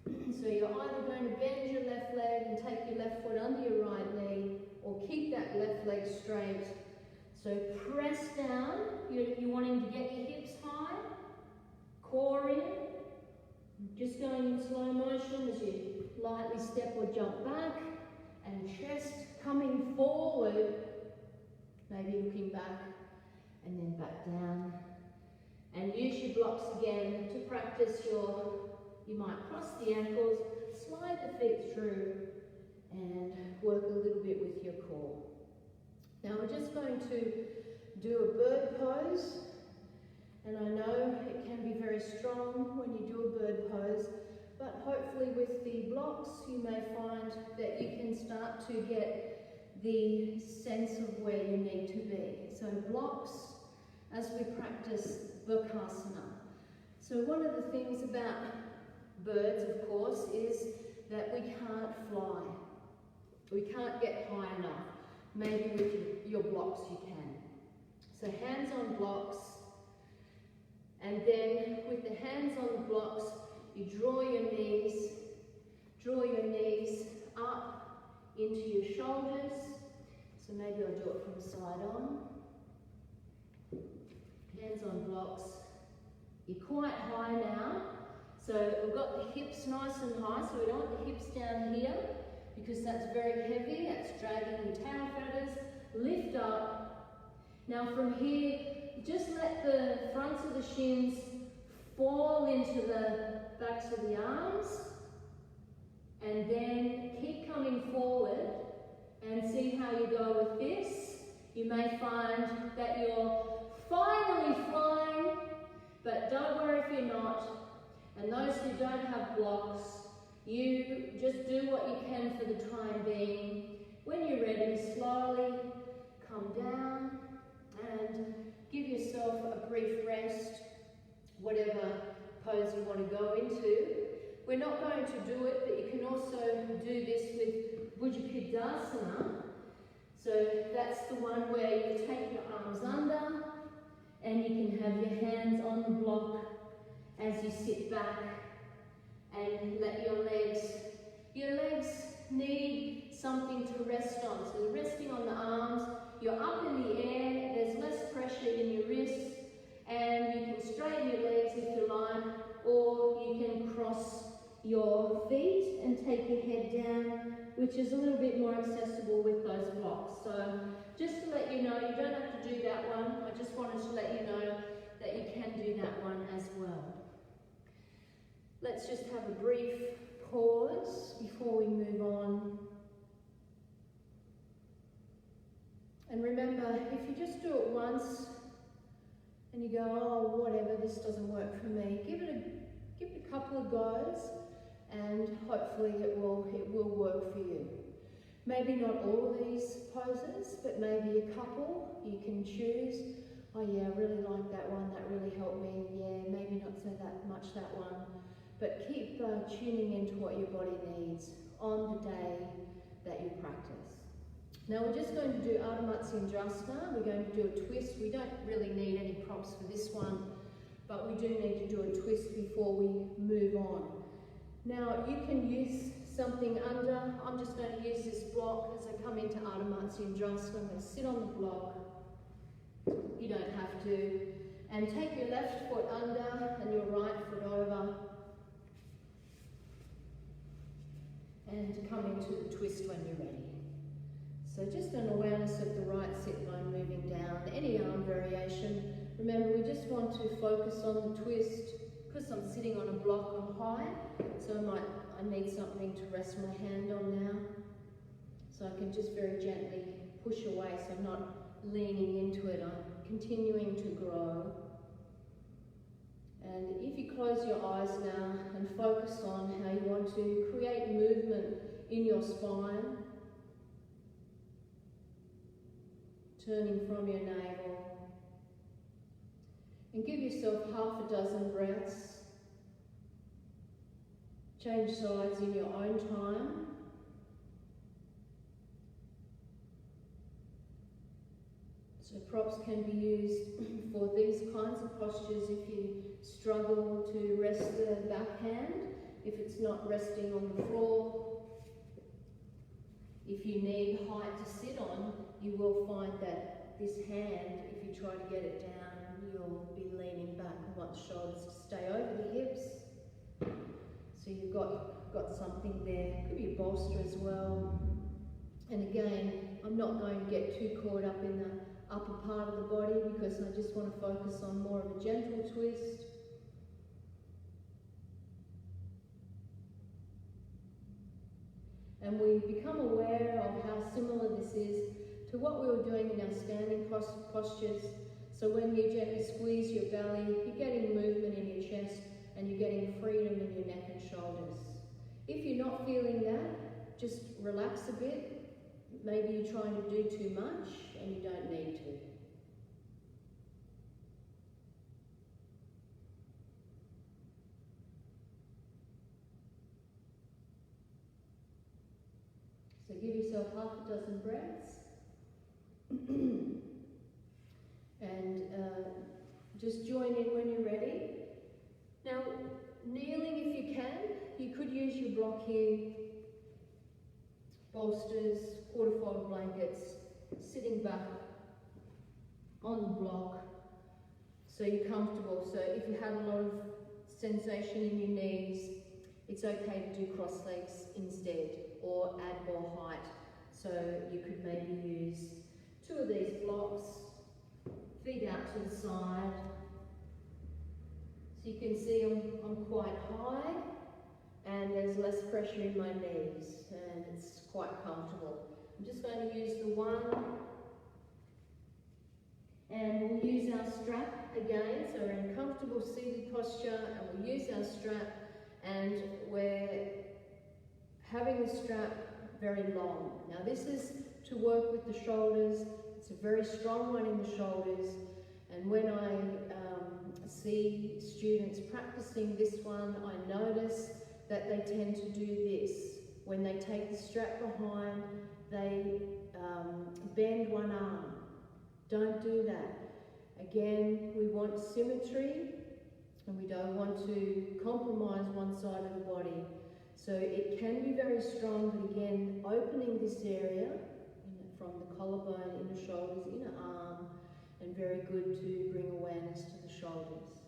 So you're either going to bend your left leg and take your left foot under your right knee, or keep that left leg straight. So press down, you're wanting to get your hips high, core in, just going in slow motion as you lightly step or jump back, and chest coming forward, maybe looking back and then back down. And use your blocks again to practice you might cross the ankles, slide the feet through, and work a little bit with your core. Now we're just going to do a bird pose, and I know it can be very strong when you do a bird pose, but hopefully with the blocks you may find that you can start to get the sense of where you need to be. So blocks as we practice Bakasana. So one of the things about birds, of course, is that we can't fly. We can't get high enough. Maybe with your blocks you can. So hands on blocks, and then with the hands on the blocks, you draw your knees up into your shoulders. So maybe I'll do it from side on. Hands on blocks. You're quite high now. So we've got the hips nice and high, so we don't want the hips down here because that's very heavy, that's dragging your tail feathers. Lift up. Now from here, just let the fronts of the shins fall into the backs of the arms, and then keep coming forward and see how you go with this. You may find that you're finally flying, but don't worry if you're not. And those who don't have blocks, you just do what you can for the time being. When you're ready, slowly come down and give yourself a brief rest, whatever pose you want to go into. We're not going to do it, but you can also do this with Bhujagadasana. So that's the one where you take your arms under, and you can have your hands on the block as you sit back and let your legs need something to rest on. So you're resting on the arms, you're up in the air, there's less pressure in your wrists, and you can straighten your legs if you like, or you can cross your feet and take your head down, which is a little bit more accessible with those blocks. So just to let you know, you don't have to do that one. I just wanted to let you know that you can do that one as well. Let's just have a brief pause before we move on. And remember, if you just do it once and you go, oh, whatever, this doesn't work for me, give it a couple of goes, and hopefully it will work for you. Maybe not all these poses, but maybe a couple you can choose. Oh yeah, I really like that one, that really helped me. Yeah, maybe not so that much that one. But keep tuning into what your body needs on the day that you practice. Now we're just going to do Ardha Matsyendrasana. We're going to do a twist. We don't really need any props for this one, but we do need to do a twist before we move on. Now you can use something under. I'm just going to use this block as I come into Ardha Matsyendrasana. I'm going to sit on the block. You don't have to. And take your left foot under and your right foot over. And come into the twist when you're ready. So just an awareness of the right sit bone moving down, any arm variation. Remember, we just want to focus on the twist. Because I'm sitting on a block, I'm high, so I need something to rest my hand on now. So I can just very gently push away, so I'm not leaning into it, I'm continuing to grow. And if you close your eyes now and focus on how you want to create movement in your spine, turning from your navel, and give yourself half a dozen breaths. Change sides in your own time. So props can be used for these kinds of postures if you struggle to rest the back hand, if it's not resting on the floor. If you need height to sit on, you will find that this hand, if you try to get it down, you'll be leaning back and want the shoulders to stay over the hips. So you've got something there. Could be a bolster as well. And again, I'm not going to get too caught up in the upper part of the body because I just want to focus on more of a gentle twist. And we become aware of how similar this is to what we were doing in our standing postures. So when you gently squeeze your belly, you're getting movement in your chest and you're getting freedom in your neck and shoulders. If you're not feeling that, just relax a bit. Maybe you're trying to do too much and you don't need to. So give yourself half a dozen breaths. And just join in when you're ready. Now, kneeling if you can, you could use your block here, bolsters, quarter-fold blankets, sitting back on the block so you're comfortable. So if you have a lot of sensation in your knees, it's okay to do cross legs instead or add more height. So you could maybe use two of these blocks, feet out to the side. So you can see I'm quite high and there's less pressure in my knees and it's quite comfortable. I'm just going to use the one and we'll use our strap again. So we're in a comfortable seated posture and we'll use our strap and we're having the strap very long. Now this is to work with the shoulders. It's a very strong one in the shoulders, and when I see students practicing this one, I notice that they tend to do this. When they take the strap behind, they bend one arm. Don't do that. Again, we want symmetry and we don't want to compromise one side of the body. So it can be very strong, but again, opening this area from the collarbone, inner shoulders, inner arm, and very good to bring awareness to the shoulders.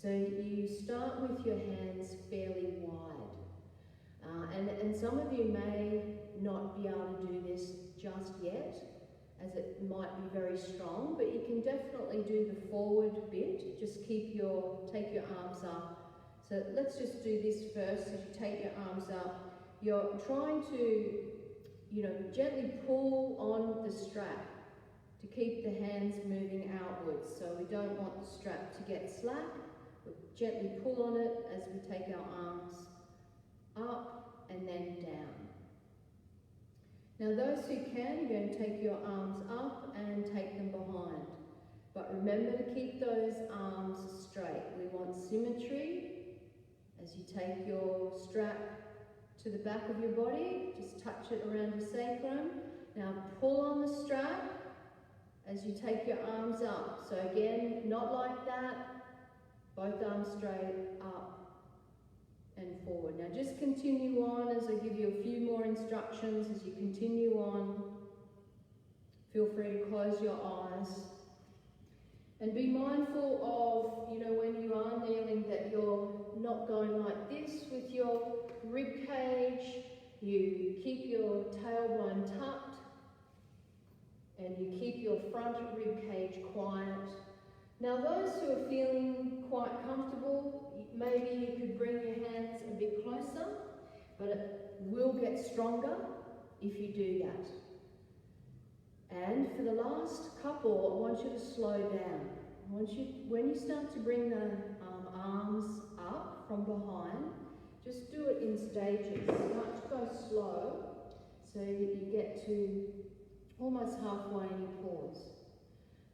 So you start with your hands fairly wide. And some of you may not be able to do this just yet, as it might be very strong, but you can definitely do the forward bit. Just take your arms up. So let's just do this first. As you take your arms up, you're trying to, gently pull on the strap to keep the hands moving outwards. So we don't want the strap to get slack. We gently pull on it as we take our arms up and then down. Now those who can, you're going to take your arms up and take them behind. But remember to keep those arms straight. We want symmetry. As you take your strap to the back of your body, just touch it around your sacrum. Now pull on the strap as you take your arms up. So again, not like that, both arms straight, up and forward. Now just continue on as I give you a few more instructions. As you continue on, feel free to close your eyes. And be mindful of, when you are kneeling, that you're not going like this with your rib cage. You keep your tailbone tucked and you keep your front rib cage quiet. Now those who are feeling quite comfortable, maybe you could bring your hands a bit closer, but it will get stronger if you do that. And for the last couple, I want you to slow down. When you start to bring the arms up from behind, just do it in stages. Start to go slow so you get to almost halfway and you pause.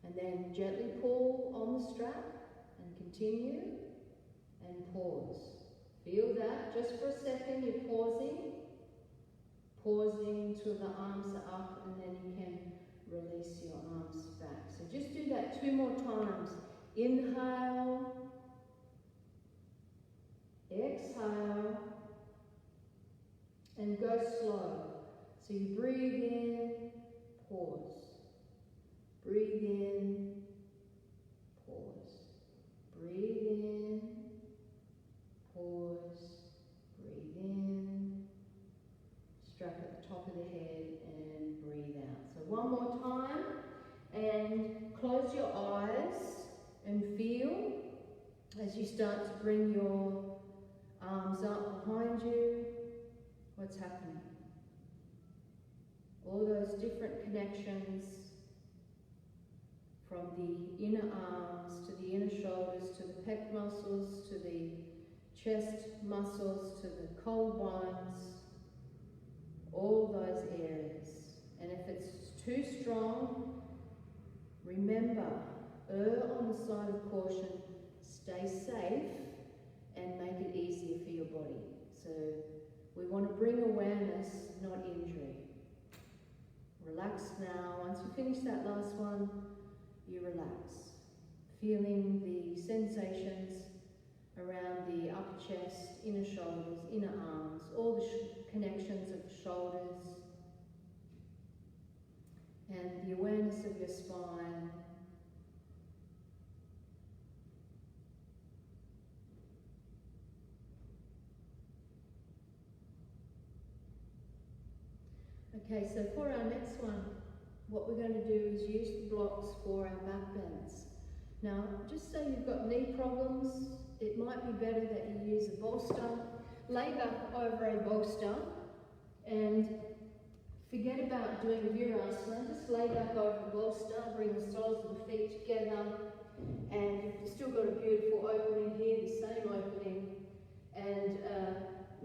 And then gently pull on the strap and continue and pause. Feel that, just for a second you're pausing till the arms are up, and then you can release your arms back. So just do that 2 more times. Inhale, exhale, and go slow. So you breathe in, pause. Breathe in, pause. Breathe in, pause. Breathe in. Strap at the top of the head and breathe out. So one more time, and close your eyes and feel as you start to bring your arms up behind you, what's happening. All those different connections from the inner arms to the inner shoulders, to the pec muscles, to the chest muscles, to the collarbones, all those areas. And if it's too strong, remember, err on the side of caution, stay safe, and make it easier for your body. So we want to bring awareness, not injury. Relax now. Once you finish that last one, you relax. Feeling the sensations around the upper chest, inner shoulders, inner arms, all the connections of the shoulders, and the awareness of your spine. Okay, so for our next one, what we're going to do is use the blocks for our back bends. Now, just say you've got knee problems, it might be better that you use a bolster. Lay back over a bolster and forget about doing virasana. Just lay back over the bolster, bring the soles of the feet together, and you've still got a beautiful opening here, the same opening, and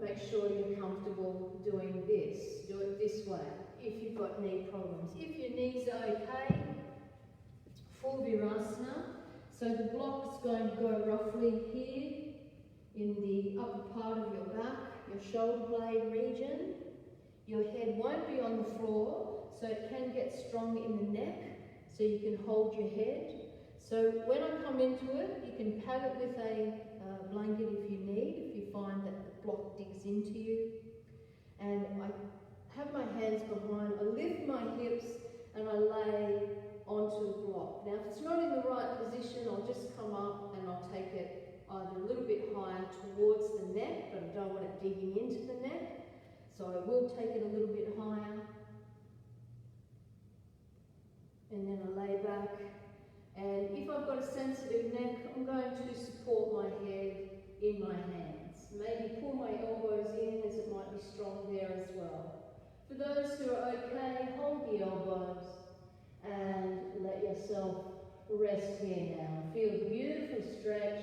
make sure you're comfortable doing this. Do it this way if you've got knee problems. If your knees are okay, full virasana. So the block is going to go roughly here in the upper part of your back, your shoulder blade region. Your head won't be on the floor, so it can get strong in the neck, so you can hold your head. So when I come into it, you can pad it with a blanket if you need, if you find that the block digs into you. And I have my hands behind, I lift my hips and I lay onto the block. Now if it's not in the right position, I'll just come up and I'll take it either a little bit higher towards the neck, but I don't want it digging into the neck. So I will take it a little bit higher. And then I lay back. And if I've got a sensitive neck, I'm going to support my head in my hands. Maybe pull my elbows in, as it might be strong there as well. For those who are okay, hold the elbows and let yourself rest here now. Feel the beautiful stretch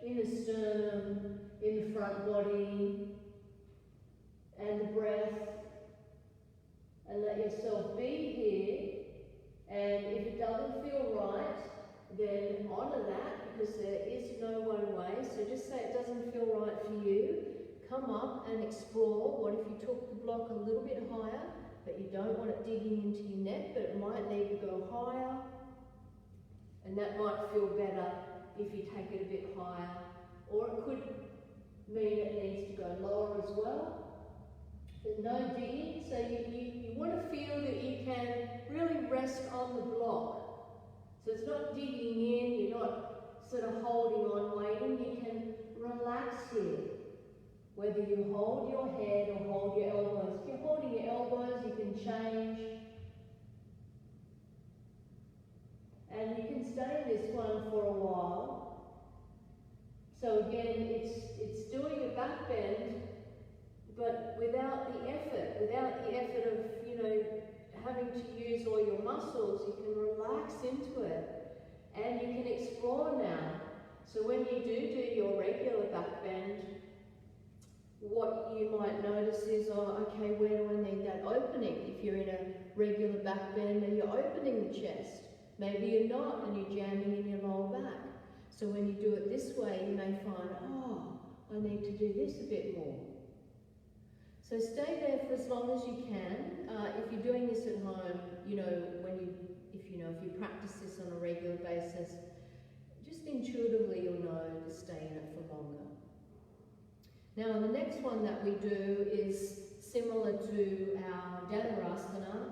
in the sternum, in the front body, and the breath and let yourself be here. And if it doesn't feel right, then honour that, because there is no one way. So just say it doesn't feel right for you. Come up and explore. What if you took the block a little bit higher, but you don't want it digging into your neck, but it might need to go higher. And that might feel better if you take it a bit higher. Or it could mean it needs to go lower as well. But no digging, so you want to feel that you can really rest on the block. So it's not digging in, you're not sort of holding on, waiting. You can relax here. Whether you hold your head or hold your elbows. If you're holding your elbows, you can change. And you can stay in this one for a while. So again, it's doing a back bend, but without the effort of, you know, having to use all your muscles. You can relax into it, and you can explore now. So when you do your regular back bend, what you might notice is, oh, okay, where do I need that opening? If you're in a regular back bend and you're opening the chest, maybe you're not and you're jamming in your lower back. So when you do it this way, you may find, oh, I need to do this a bit more. So stay there for as long as you can. If you're doing this at home, you know, if you practice this on a regular basis, just intuitively you'll know to stay in it for longer. Now the next one that we do is similar to our Dhanurasana,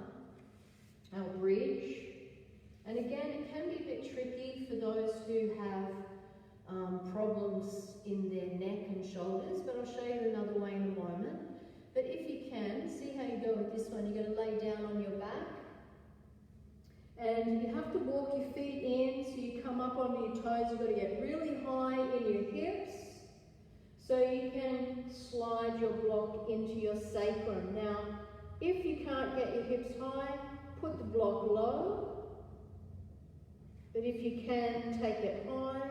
our bridge. And again, it can be a bit tricky for those who have problems in their neck and shoulders, but I'll show you another way in a moment. But if you can, see how you go with this one. You're going to lay down on your back. And you have to walk your feet in, so you come up onto your toes. You've got to get really high in your hips, so you can slide your block into your sacrum. Now, if you can't get your hips high, put the block low. But if you can, take it high.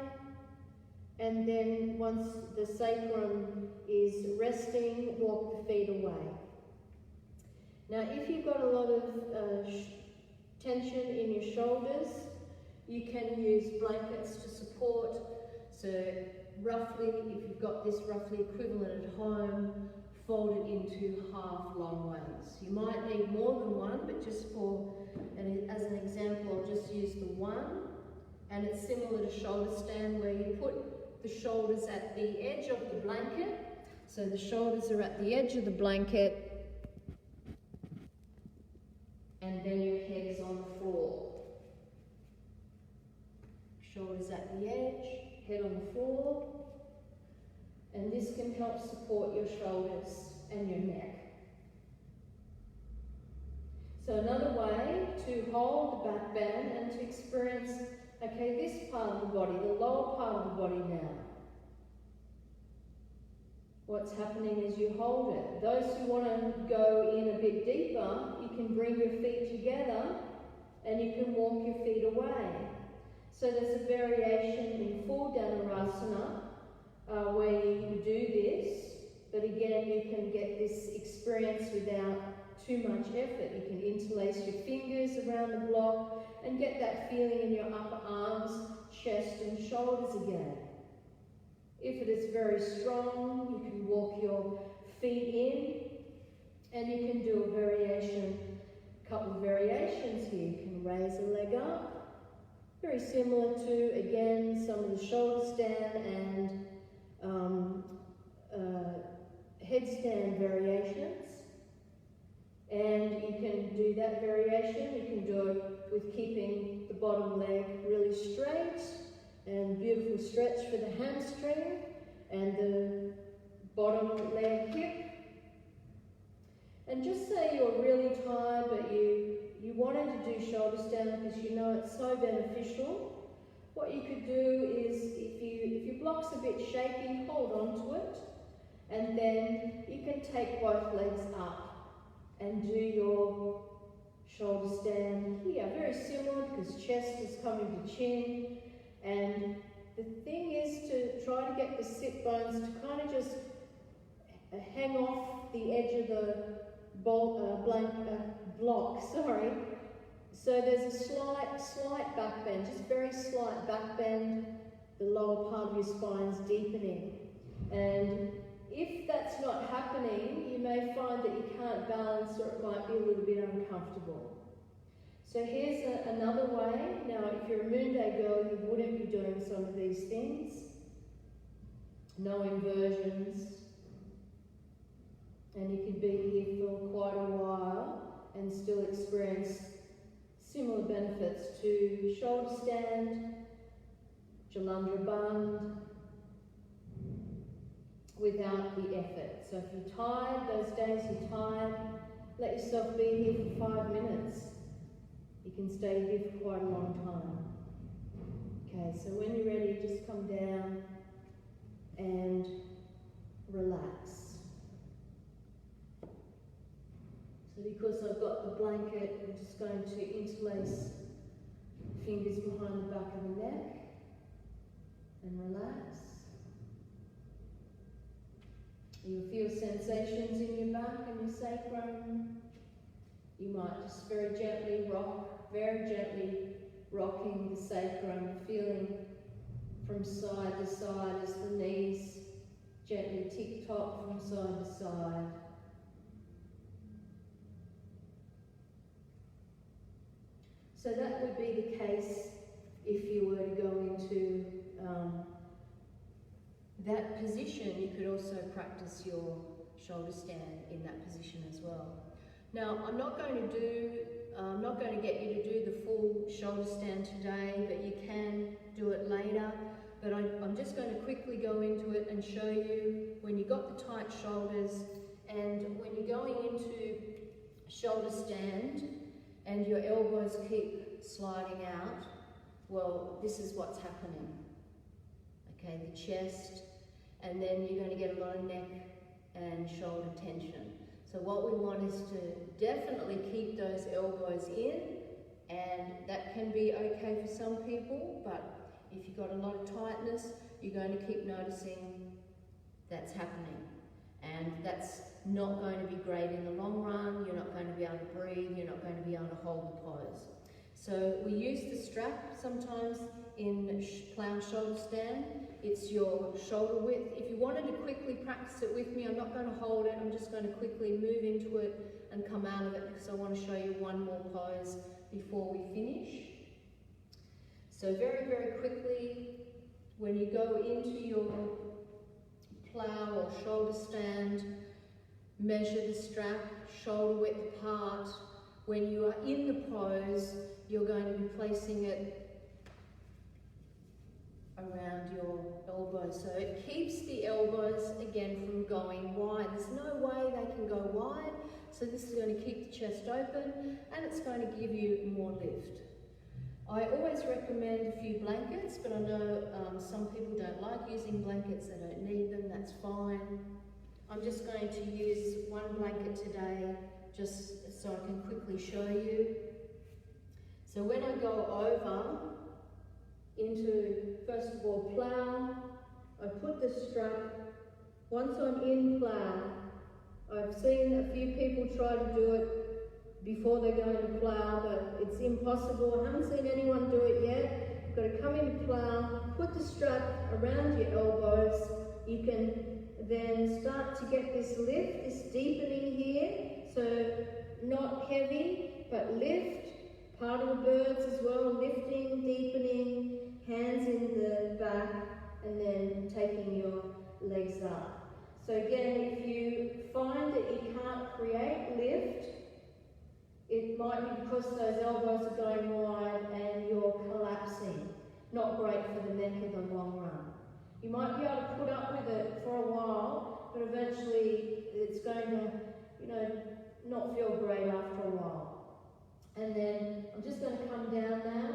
And then once the sacrum is resting, walk the feet away. Now, if you've got a lot of tension in your shoulders, you can use blankets to support. So roughly, if you've got this roughly equivalent at home, fold it into half long ones. You might need more than one, but just for, and as an example, I'll just use the one. And it's similar to shoulder stand, where you put the shoulders at the edge of the blanket. So the shoulders are at the edge of the blanket, and then your head is on the floor. Shoulders at the edge, head on the floor. And this can help support your shoulders and your neck. So another way to hold the back bend and to experience, okay, this part of the body, the lower part of the body now. What's happening is you hold it. Those who want to go in a bit deeper, you can bring your feet together and you can walk your feet away. So there's a variation in full Dhanurasana where you do this, but again you can get this experience without too much effort. You can interlace your fingers around the block and get that feeling in your upper arms, chest and shoulders again. If it is very strong, you can walk your feet in, and you can do a couple of variations here. You can raise a leg up, very similar to, again, some of the shoulder stand and headstand variations. And you can do that variation. You can do it with keeping the bottom leg really straight, and beautiful stretch for the hamstring and the bottom leg hip. And just say you're really tired, but you wanted to do shoulder stand because you know it's so beneficial. What you could do is, if your block's a bit shaky, hold on to it, and then you can take both legs up and do your shoulder stand here. Very similar, because chest is coming to chin. And the thing is to try to get the sit bones to kind of just hang off the edge of the block, sorry. So there's a slight back bend, just very slight back bend. The lower part of your spine's deepening. And if that's not happening, you may find that you can't balance, or it might be a little bit uncomfortable. So here's another way. Now, if you're a Moon Day girl, you wouldn't be doing some of these things. No inversions. And you could be here for quite a while and still experience similar benefits to shoulder stand, Jalandhara Bandh, without the effort. So if you're tired, those days you're tired, let yourself be here for 5 minutes. You can stay here for quite a long time. Okay, so when you're ready, just come down and relax. So because I've got the blanket, I'm just going to interlace fingers behind the back of the neck and relax. You'll feel sensations in your back and your sacrum. You might just very gently rocking the sacrum, feeling from side to side as the knees gently tick-tock from side to side. So that would be the case if you were to go into that position. You could also practice your shoulder stand in that position as well. Now, I'm not going to get you to do the full shoulder stand today, but you can do it later. But I'm just going to quickly go into it and show you when you've got the tight shoulders and when you're going into shoulder stand and your elbows keep sliding out, well, this is what's happening. Okay, the chest, and then you're going to get a lot of neck and shoulder tension. So what we want is to definitely keep those elbows in, and that can be okay for some people, but if you've got a lot of tightness, you're going to keep noticing that's happening. And that's not going to be great in the long run. You're not going to be able to breathe. You're not going to be able to hold the pose. So we use the strap sometimes in plough shoulder stand. It's your shoulder width. If you wanted to quickly practice it with me, I'm not going to hold it. I'm just going to quickly move into it and come out of it because I want to show you one more pose before we finish. So very, very quickly, when you go into your plough or shoulder stand, measure the strap, shoulder width apart. When you are in the pose, you're going to be placing it around your elbows. So it keeps the elbows, again, from going wide. There's no way they can go wide, so this is going to keep the chest open and it's going to give you more lift. I always recommend a few blankets, but I know some people don't like using blankets, they don't need them, that's fine. I'm just going to use one blanket today, just so I can quickly show you. So when I go over into, first of all, plough, I put the strap. Once I'm in plough, I've seen a few people try to do it before they go into plough, but it's impossible. I haven't seen anyone do it yet. You've got to come into plough, put the strap around your elbows. You can then start to get this lift, this deepening here. So not heavy, but lift. Part of the birds as well, lifting, deepening, hands in the back, and then taking your legs up. So again, if you find that you can't create lift, it might be because those elbows are going wide and you're collapsing. Not great for the neck in the long run. You might be able to put up with it for a while, but eventually it's going to, not feel great after a while. And then I'm just going to come down now.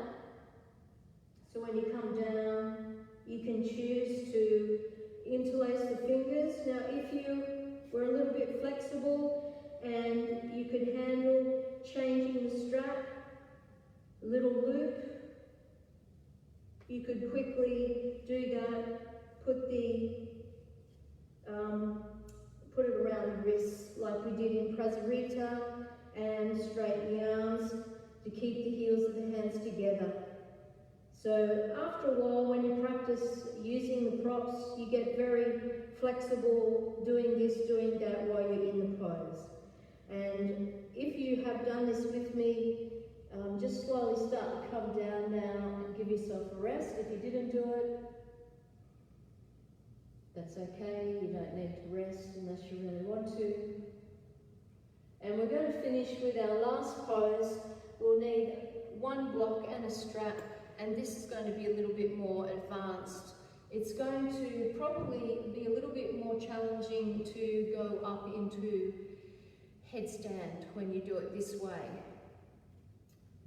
So when you come down, you can choose to interlace the fingers. Now if you were a little bit flexible and you could handle changing the strap, little loop, you could quickly do that, put it around the wrists like we did in Prasarita, and straighten the arms to keep the heels of the hands together. So after a while, when you practice using the props, you get very flexible doing this, doing that while you're in the pose. And if you have done this with me, just slowly start to come down now and give yourself a rest. If you didn't do it, that's okay. You don't need to rest unless you really want to. And we're going to finish with our last pose. We'll need one block and a strap, and this is going to be a little bit more advanced. It's going to probably be a little bit more challenging to go up into headstand when you do it this way.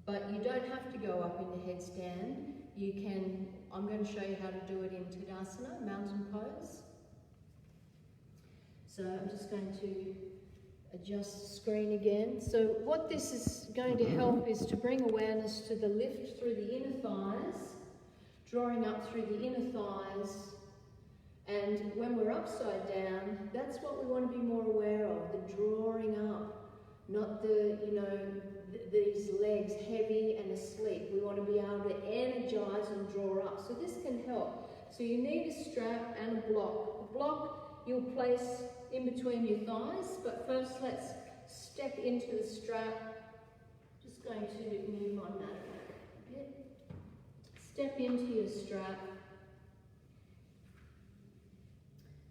But you don't have to go up into headstand. You can, I'm going to show you how to do it in Tadasana, mountain pose. So I'm just going to adjust the screen again. So what this is going to help is to bring awareness to the lift through the inner thighs, drawing up through the inner thighs. And when we're upside down, that's what we want to be more aware of, the drawing up, not the, these legs heavy and asleep. We want to be able to energize and draw up. So this can help. So you need a strap and a block. The block you'll place in between your thighs, but first let's step into the strap. Just going to move my mat a bit. Step into your strap.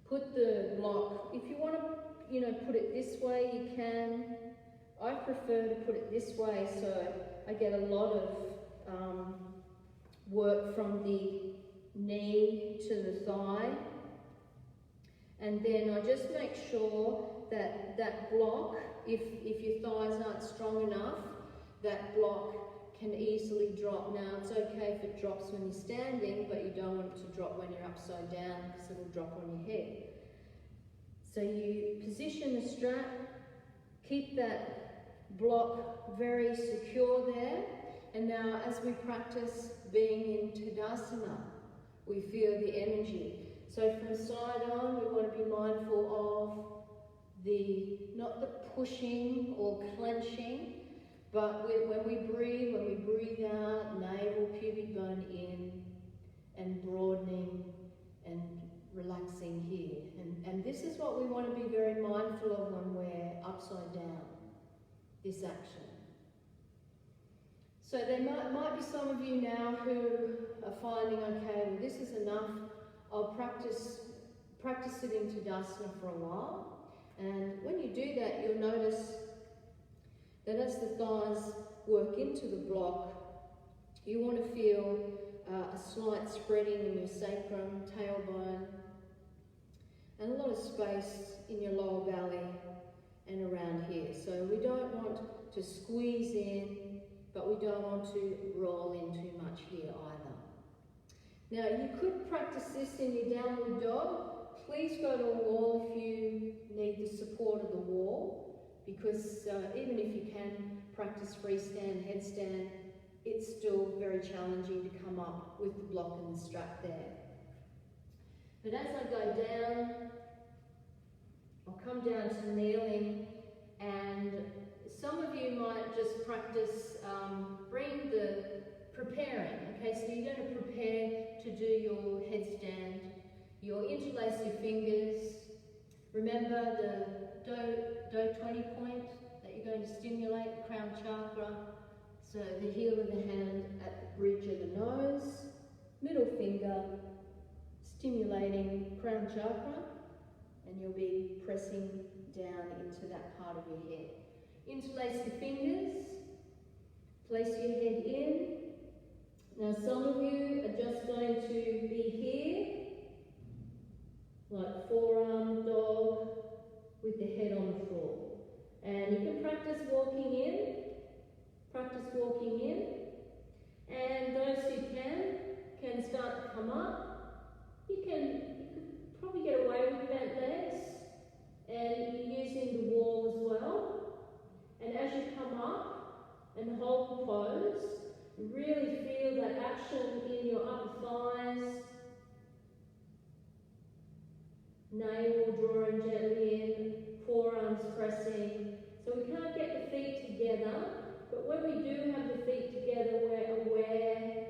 Put the block, if you want to, put it this way, you can. I prefer to put it this way so I get a lot of work from the knee to the thigh. And then I just make sure that that block, if your thighs aren't strong enough, that block can easily drop. Now it's okay if it drops when you're standing, but you don't want it to drop when you're upside down because it'll drop on your head. So you position the strap, keep that block very secure there, and now as we practice being in Tadasana, we feel the energy. So from side on, we want to be mindful of not the pushing or clenching, but when we breathe out, navel, pubic bone in, and broadening and relaxing here. And this is what we want to be very mindful of when we're upside down, this action. So there might be some of you now who are finding, okay, well this is enough. I'll practice it in Tadasana for a while. And when you do that, you'll notice that as the thighs work into the block, you want to feel a slight spreading in your sacrum, tailbone, and a lot of space in your lower belly and around here. So we don't want to squeeze in, but we don't want to roll in too much here either. Now you could practice this in your downward dog. Please go to a wall if you need the support of the wall, because even if you can practice freestand, headstand, it's still very challenging to come up with the block and the strap there. But as I go down, I'll come down to kneeling, and some of you might just practice preparing. Okay, so you're going to prepare to do your headstand. You'll interlace your fingers. Remember the Do 20 point that you're going to stimulate, the crown chakra. So the heel of the hand at the bridge of the nose, middle finger stimulating crown chakra, and you'll be pressing down into that part of your head. Interlace your fingers, place your head in. Now some of you are just going to be here, like forearm dog with the head on the floor. And you can practice walking in, and those who can start to come up. You could probably get away with bent legs, and you're using the wall as well. And as you come up and hold the pose, really feel that action in your upper thighs, navel drawing gently in, forearms pressing. So we can't get the feet together, but when we do have the feet together, we're aware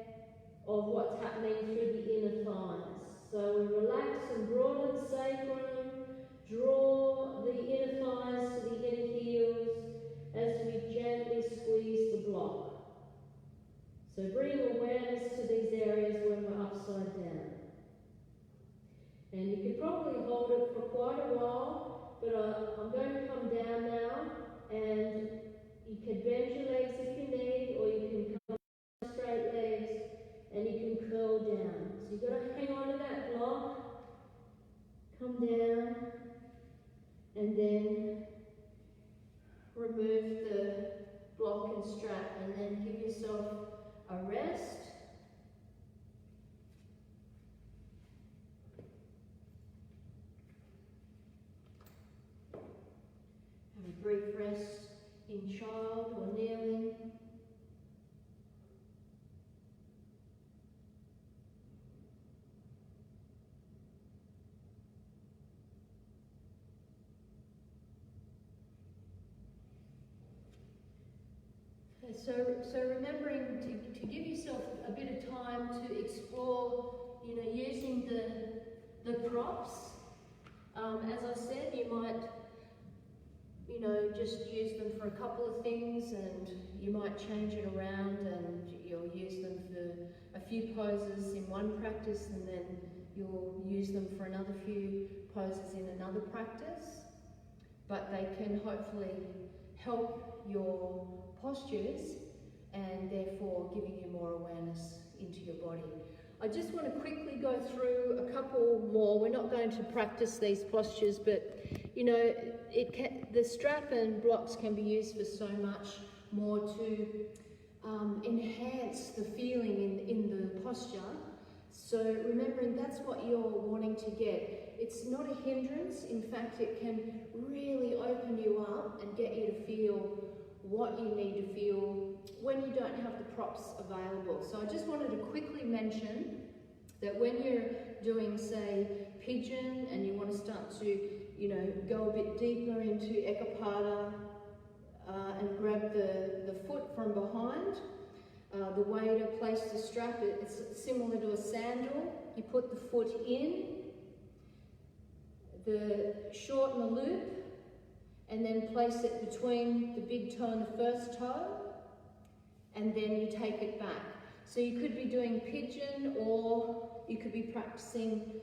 of what's happening through the inner thighs. So we relax and broaden sacrum, draw the inner thighs to the inner heels as we gently squeeze the block. So bring awareness to these areas when we're upside down. And you can probably hold it for quite a while, but I'm going to come down now, and you can bend your legs if you need, or you can come straight legs, and you can curl down. So you've got to hang on to that block, come down, and then remove the block and strap, and then give yourself a rest. Have a brief rest in child or kneeling. So remembering to give yourself a bit of time to explore, using the props. As I said, you might, just use them for a couple of things, and you might change it around, and you'll use them for a few poses in one practice, and then you'll use them for another few poses in another practice. But they can hopefully help your postures, and therefore giving you more awareness into your body. I just want to quickly go through a couple more. We're not going to practice these postures, but the strap and blocks can be used for so much more to enhance the feeling in the posture. So remembering that's what you're wanting to get. It's not a hindrance. In fact, it can really open you up and get you to feel what you need to feel when you don't have the props available. So I just wanted to quickly mention that when you're doing, say, pigeon, and you want to start to, go a bit deeper into ekapada and grab the foot from behind, the way to place the strap, it's similar to a sandal. You put the foot in, shorten the loop, and then place it between the big toe and the first toe, and then you take it back. So you could be doing pigeon, or you could be practicing,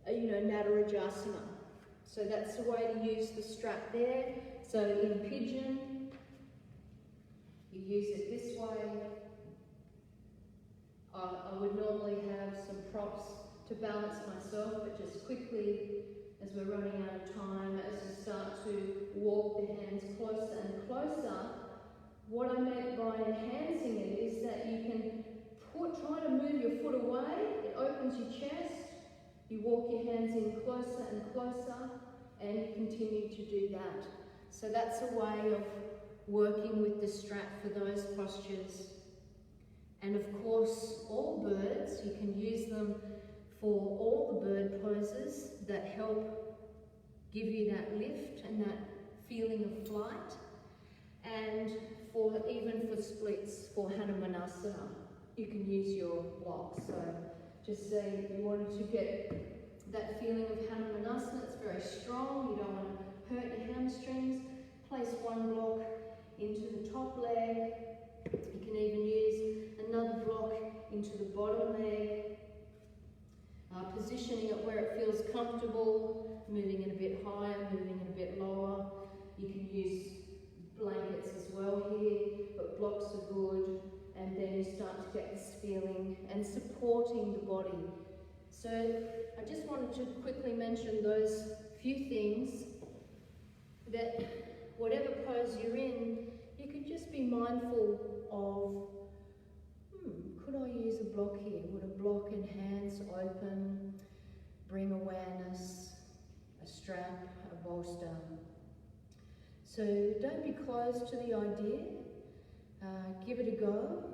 Natarajasana. So that's the way to use the strap there. So in pigeon, you use it this way. I would normally have some props to balance myself, but just quickly, as we're running out of time, as you start to walk the hands closer and closer, what I meant by enhancing it is that you can try to move your foot away, it opens your chest, you walk your hands in closer and closer, and you continue to do that. So that's a way of working with the strap for those postures. And of course, all birds, you can use them for all the bird poses that help give you that lift and that feeling of flight. And even for splits, for Hanumanasana, you can use your blocks. So just say you wanted to get that feeling of Hanumanasana, it's very strong, you don't want to hurt your hamstrings. Place one block into the top leg. You can even use another block into the bottom leg. Positioning it where it feels comfortable, moving it a bit higher, moving it a bit lower. You can use blankets as well here, but blocks are good. And then you start to get this feeling and supporting the body. So I just wanted to quickly mention those few things, that whatever pose you're in, you can just be mindful of, could I use a block here? Would a block enhance, open, bring awareness, a strap, a bolster? So don't be closed to the idea. Give it a go,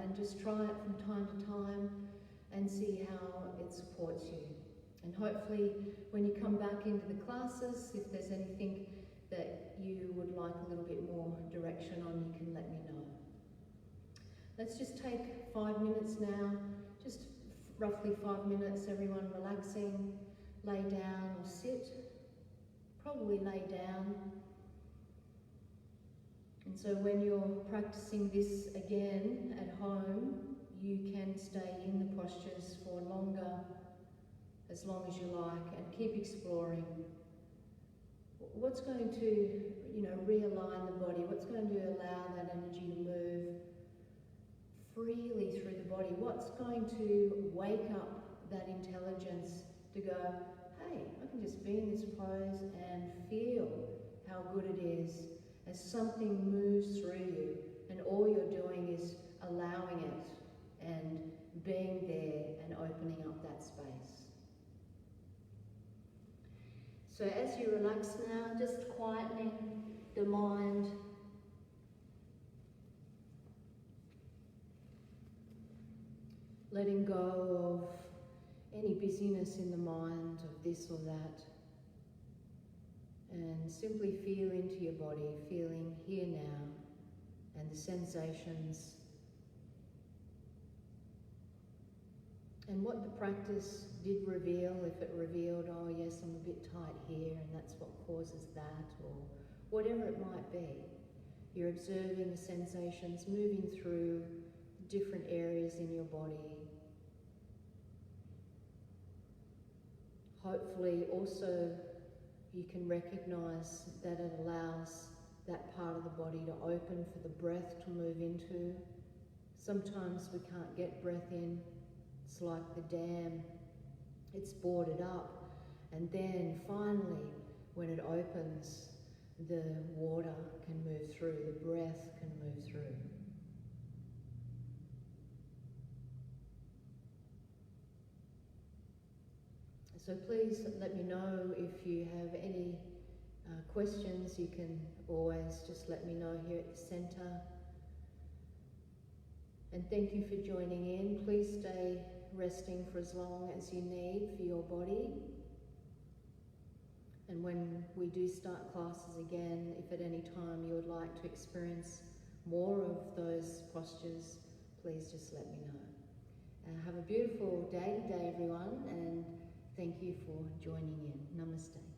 and just try it from time to time and see how it supports you. And hopefully when you come back into the classes, if there's anything that you would like a little bit more direction on, you can let me know. Let's just take 5 minutes now, just roughly 5 minutes, everyone relaxing, lay down or sit, probably lay down. And so when you're practicing this again at home, you can stay in the postures for longer, as long as you like, and keep exploring. What's going to, realign the body? What's going to allow that energy to move freely through the body? What's going to wake up that intelligence to go, hey, I can just be in this pose and feel how good it is as something moves through you, and all you're doing is allowing it and being there and opening up that space. So as you relax now, just quietening the mind, letting go of any busyness in the mind of this or that, and simply feel into your body, feeling here now and the sensations. And what the practice did reveal, if it revealed, oh yes, I'm a bit tight here and that's what causes that, or whatever it might be. You're observing the sensations moving through different areas in your body. Hopefully also you can recognize that it allows that part of the body to open for the breath to move into. Sometimes we can't get breath in. It's like the dam, it's boarded up, and then finally when it opens, the water can move through, the breath can move through. So please let me know if you have any questions. You can always just let me know here at the centre. And thank you for joining in. Please stay resting for as long as you need for your body. And when we do start classes again, if at any time you would like to experience more of those postures, please just let me know. Have a beautiful day today, everyone, and thank you for joining in. Namaste.